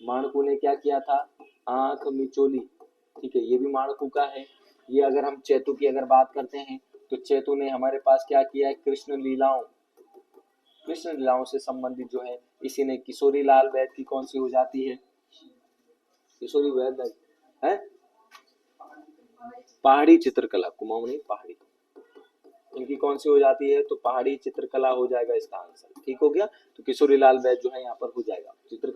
माणकू ने क्या किया था? आंख मिचोली। ठीक है, ये भी माणकू का है। ये अगर हम चेतु की अगर बात करते हैं तो चेतु ने हमारे पास क्या किया है? कृष्ण लीलाओं, कृष्ण लीलाओं से संबंधित जो है इसी ने किशोरी लाल वैद्य की कौन सी हो जाती है? किशोरी वैद्य है पहाड़ी चित्रकला, कुमाऊं नहीं पहाड़ी, इनकी कौन सी हो जाती है? तो पहाड़ी चित्रकला हो जाएगा इसका आंसर। ठीक हो गया, तो किशोरी लाल वैद्य जो है यहाँ पर हो जाएगा चित्र